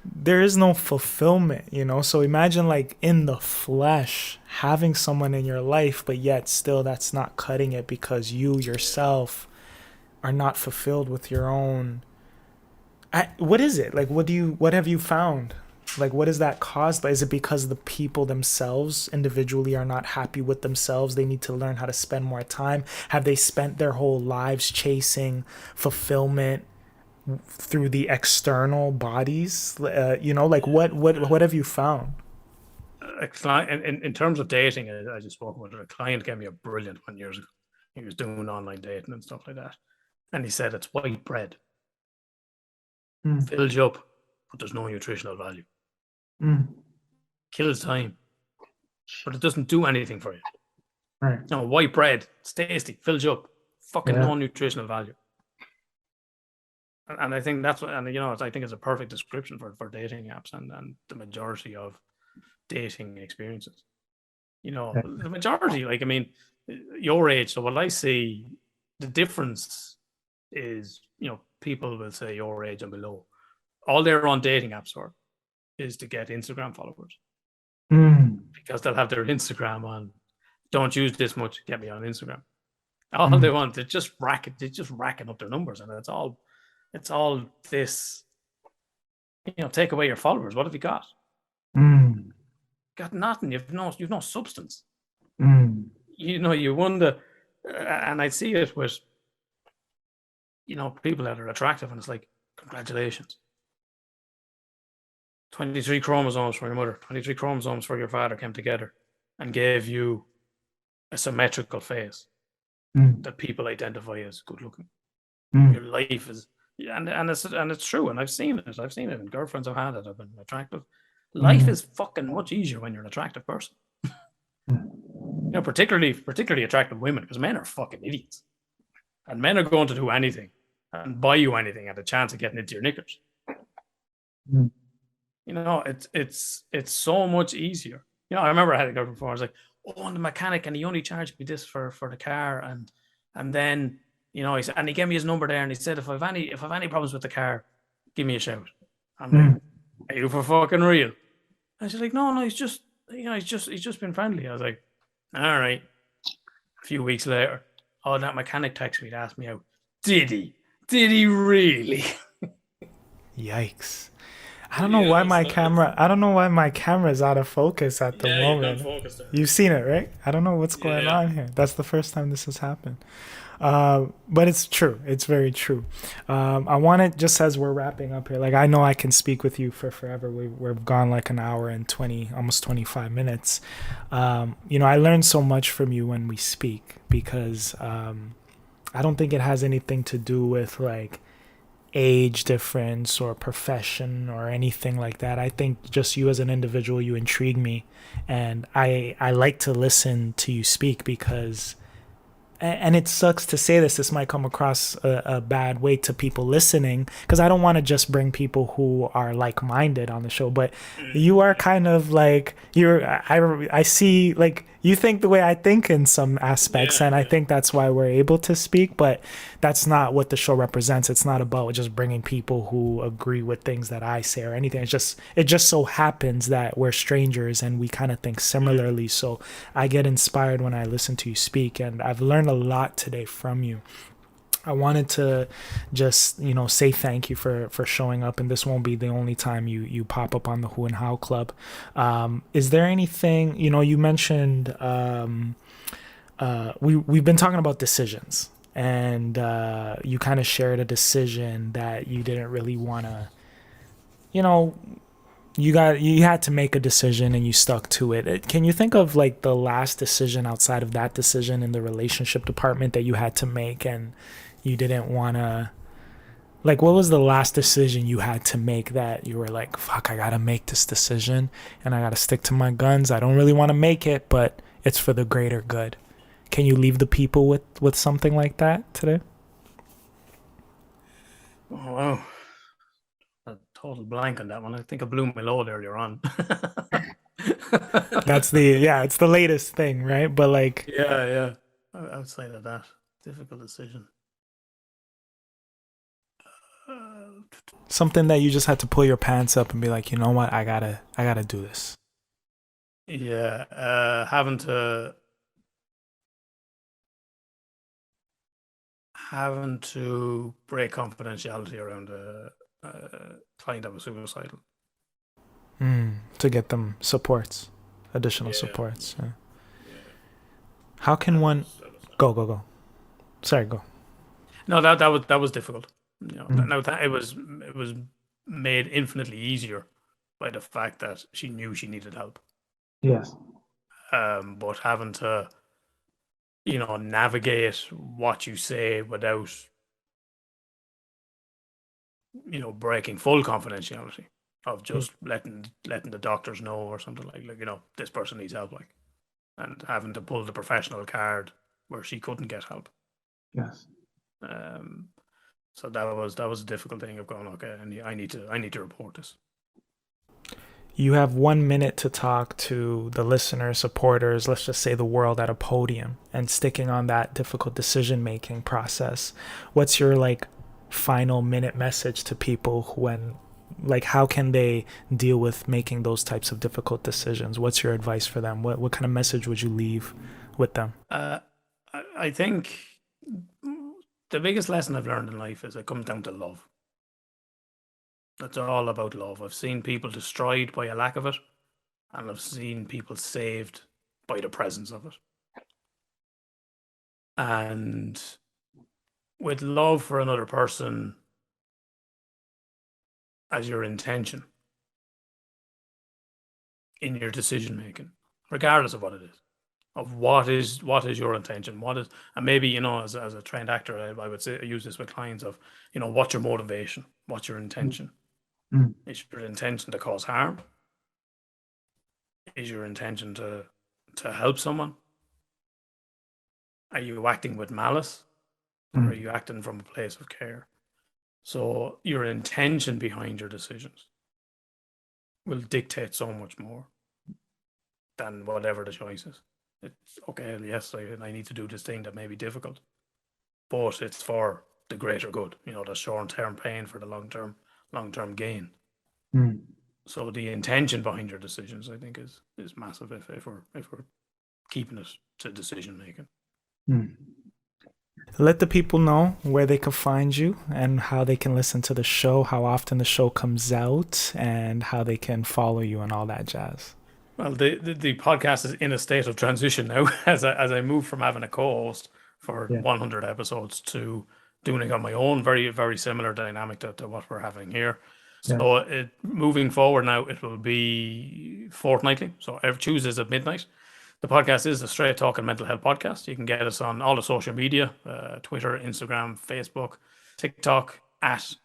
there is no fulfillment, So imagine like in the flesh having someone in your life, but yet still that's not cutting it because you yourself are not fulfilled with your own. What is it? Like, what have you found? Like, what is that caused by? Is it because the people themselves individually are not happy with themselves? They need to learn how to spend more time. Have they spent their whole lives chasing fulfillment through the external bodies? Like what have you found? A client, in terms of dating, I just spoke about it. A client gave me a brilliant one years ago. He was doing online dating and stuff like that. And he said, it's white bread. Fills you up, but there's no nutritional value. Kills time, but it doesn't do anything for you. Right. No, white bread, it's tasty, fills you up, fucking no nutritional value. And I think that's what, and I think it's a perfect description for dating apps and the majority of dating experiences. The majority, like, I mean, your age. So what I see, the difference is, people will say your age and below. All they're on dating apps for is to get Instagram followers. Because they'll have their Instagram on. Don't use this much, get me on Instagram. All they want, they're just racking up their numbers, and it's all this, take away your followers. What have you got? Got nothing. You've no substance. You wonder, and I see it with people that are attractive, and it's like, congratulations. 23 chromosomes for your mother, 23 chromosomes for your father came together and gave you a symmetrical face that people identify as good looking. Your life is, and it's true, and I've seen it. And girlfriends I've had that have been attractive. Life is fucking much easier when you're an attractive person. Particularly attractive women, because men are fucking idiots. And men are going to do anything and buy you anything at a chance of getting into your knickers. It's so much easier. I remember I had a girlfriend before. I was like, I'm the mechanic, and he only charged me this for the car, and then he said, and he gave me his number there, and he said, if I've any problems with the car, give me a shout. I'm like, are you for fucking real? And she's like, no, he's just been friendly. I was like, all right. A few weeks later, that mechanic texted me to ask me out. Did he really? Yikes. I don't know why my camera is out of focus at the moment. You've seen it, right? I don't know what's going on here. That's the first time this has happened. But it's true. It's very true. I want to, just as we're wrapping up here, like, I know I can speak with you for forever. We've gone like an hour and almost 25 minutes. I learned so much from you when we speak, because I don't think it has anything to do with like age difference or profession or anything like that. I think just you as an individual, you intrigue me, and I like to listen to you speak, because, and it sucks to say this might come across a bad way to people listening, because I don't want to just bring people who are like-minded on the show, but you are kind of like, I see like you think the way I think in some aspects, Yeah, and I yeah. think that's why we're able to speak, but that's not what the show represents. It's not about just bringing people who agree with things that I say or anything. It just so happens that we're strangers and we kind of think Mm. similarly. So I get inspired when I listen to you speak, and I've learned a lot today from you. I wanted to just, say thank you for showing up, and this won't be the only time you pop up on the Who and How Club. Is there anything, you mentioned, we've been talking about decisions, and you kind of shared a decision that you didn't really want to, you know, you had to make a decision and you stuck to it. Can you think of like the last decision outside of that decision in the relationship department that you had to make and you didn't want to, like, what was the last decision you had to make that you were like, fuck, I gotta make this decision and I gotta stick to my guns. I don't really want to make it, but it's for the greater good. Can you leave the people with something like that today? Oh, wow. A total blank on that one. I think I blew my load earlier on. It's the latest thing, right? But like, Yeah, yeah. Outside of that, difficult decision. Uh, something that you just had to pull your pants up and be like, you know what, I gotta do this. yeah, having to break confidentiality around a client that was suicidal. To get them supports, additional Yeah, supports. Yeah. yeah. How can That one was that was go? Sorry, go. no, that was difficult. Mm. Now that it was made infinitely easier by the fact that she knew she needed help. Yes. But having to, navigate what you say without, breaking full confidentiality of Yes. just letting the doctors know or something like this person needs help, like, and having to pull the professional card where she couldn't get help. Yes. Um, so that was a difficult thing of going, okay, and I need to report this. You have 1 minute to talk to the listeners, supporters, let's just say the world at a podium and sticking on that difficult decision making process. What's your like final minute message to people when, like, how can they deal with making those types of difficult decisions? What's your advice for them? What kind of message would you leave with them? I think the biggest lesson I've learned in life is it comes down to love. It's all about love. I've seen people destroyed by a lack of it, and I've seen people saved by the presence of it. And with love for another person as your intention in your decision making, regardless of what it is, of what is your intention, and maybe as a trained actor, I would say I use this with clients of what's your motivation, what's your intention. Mm. Is your intention to cause harm? Is your intention to help someone? Are you acting with malice, or are Mm. you acting from a place of care? So your intention behind your decisions will dictate so much more than whatever the choice is. It's okay, yes, I need to do this thing that may be difficult, but it's for the greater good, the short-term pain for the long-term gain. Mm. So the intention behind your decisions, I think, is massive if we're keeping it to decision making. Mm. Let the people know where they can find you and how they can listen to the show, how often the show comes out, and how they can follow you and all that jazz. Well, the podcast is in a state of transition now as I move from having a co-host for Yeah. 100 episodes to doing it on my own. Very, very similar dynamic to what we're having here. Yes. So moving forward now, it will be fortnightly. So every Tuesdays at midnight. The podcast is a straight talk and mental health podcast. You can get us on all the social media, Twitter, Instagram, Facebook, TikTok at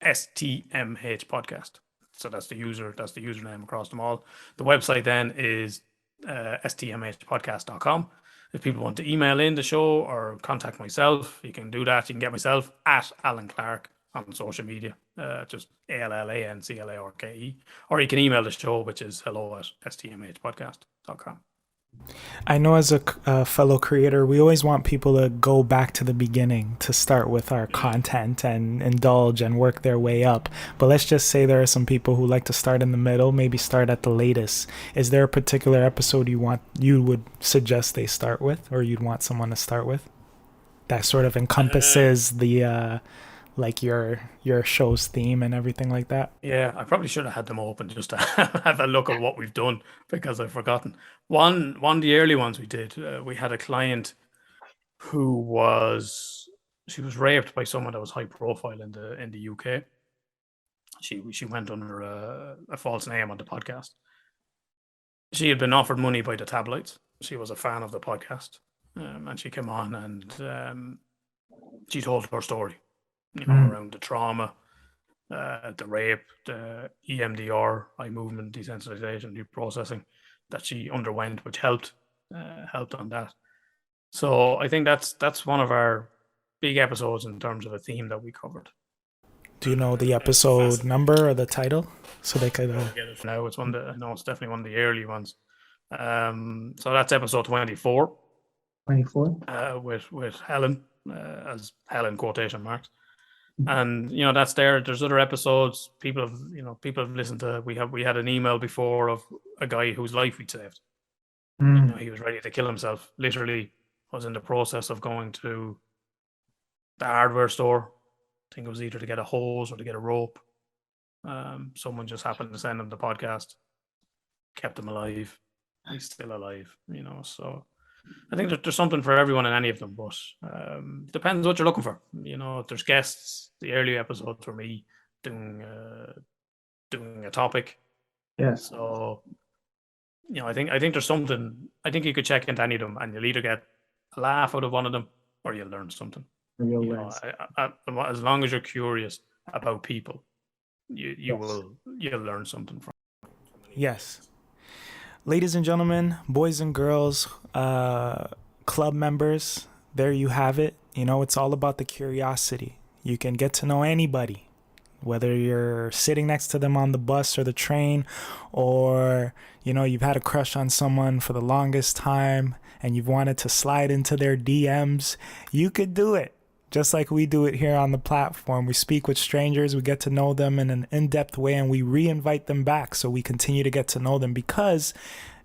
STMH podcast. So that's the username across them all. The website then is stmhpodcast.com. If people want to email in the show or contact myself, you can do that. You can get myself at Allan Clarke on social media, just ALLANCLARKE, or you can email the show, which is hello@stmhpodcast.com. I know as a fellow creator, we always want people to go back to the beginning to start with our content and indulge and work their way up. But let's just say there are some people who like to start in the middle, maybe start at the latest. Is there a particular episode you would suggest they start with, or you'd want someone to start with, that sort of encompasses the like your show's theme and everything like that? Yeah, I probably should have had them open just to have a look at what we've done because I've forgotten. One of the early ones we did, we had a client who she was raped by someone that was high profile in the UK. She went under a false name on the podcast. She had been offered money by the tabloids. She was a fan of the podcast, and she came on and she told her story, around the trauma, the rape, the EMDR, eye movement desensitization, reprocessing that she underwent, which helped on that. So I think that's one of our big episodes in terms of a theme that we covered. Do you know the episode number or the title, so they could? Now it's it's definitely one of the early ones. So that's episode 24. 24. With Helen, as Helen quotation marks. And that's there. There's other episodes. People have listened to. We had an email before of a guy whose life we'd saved. He was ready to kill himself. Literally, was in the process of going to the hardware store. I think it was either to get a hose or to get a rope. Someone just happened to send him the podcast. Kept him alive. He's still alive. So I think there's something for everyone in any of them, but depends what you're looking for. If there's guests, the early episodes were me doing a topic. Yes. So I think there's something. I think you could check into any of them, and you'll either get a laugh out of one of them, or you'll learn something. As long as you're curious about people, you'll learn something from. Yes. Ladies and gentlemen, boys and girls, club members, there you have it. It's all about the curiosity. You can get to know anybody, whether you're sitting next to them on the bus or the train, or, you've had a crush on someone for the longest time and you've wanted to slide into their DMs. You could do it. Just like we do it here on the platform. We speak with strangers, we get to know them in an in-depth way, and we re-invite them back so we continue to get to know them, because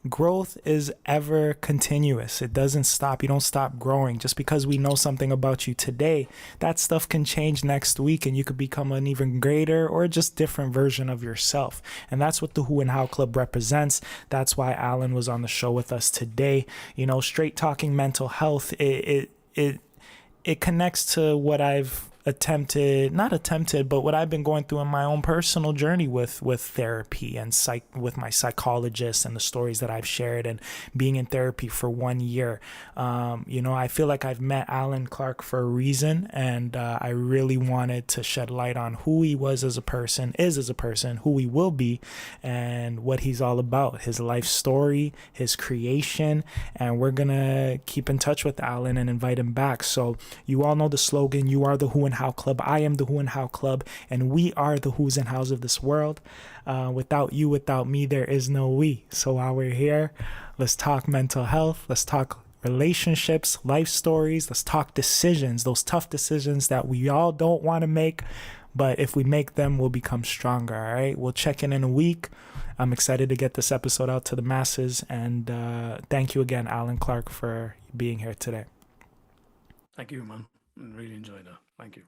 growth is ever continuous. It doesn't stop. You don't stop growing. Just because we know something about you today, that stuff can change next week and you could become an even greater or just different version of yourself. And that's what the Who and How Club represents. That's why Allan was on the show with us today. Straight talking mental health, it connects to what I've what I've been going through in my own personal journey with therapy and with my psychologist, and the stories that I've shared, and being in therapy for 1 year. I feel like I've met Allan Clarke for a reason, and I really wanted to shed light on who he was as a person, who he will be, and what he's all about, his life story, his creation. And we're gonna keep in touch with Allan and invite him back. So you all know the slogan: you are the Who and How Club. I am the Who and How Club, and we are the who's and how's of this world. Without you, without me, there is no we. So while we're here, let's talk mental health. Let's talk relationships, life stories. Let's talk decisions, those tough decisions that we all don't want to make, but if we make them, we'll become stronger. All right, we'll check in a week. I'm excited to get this episode out to the masses, and thank you again, Allan Clarke, for being here today. Thank you, man. I really enjoyed that. Thank you.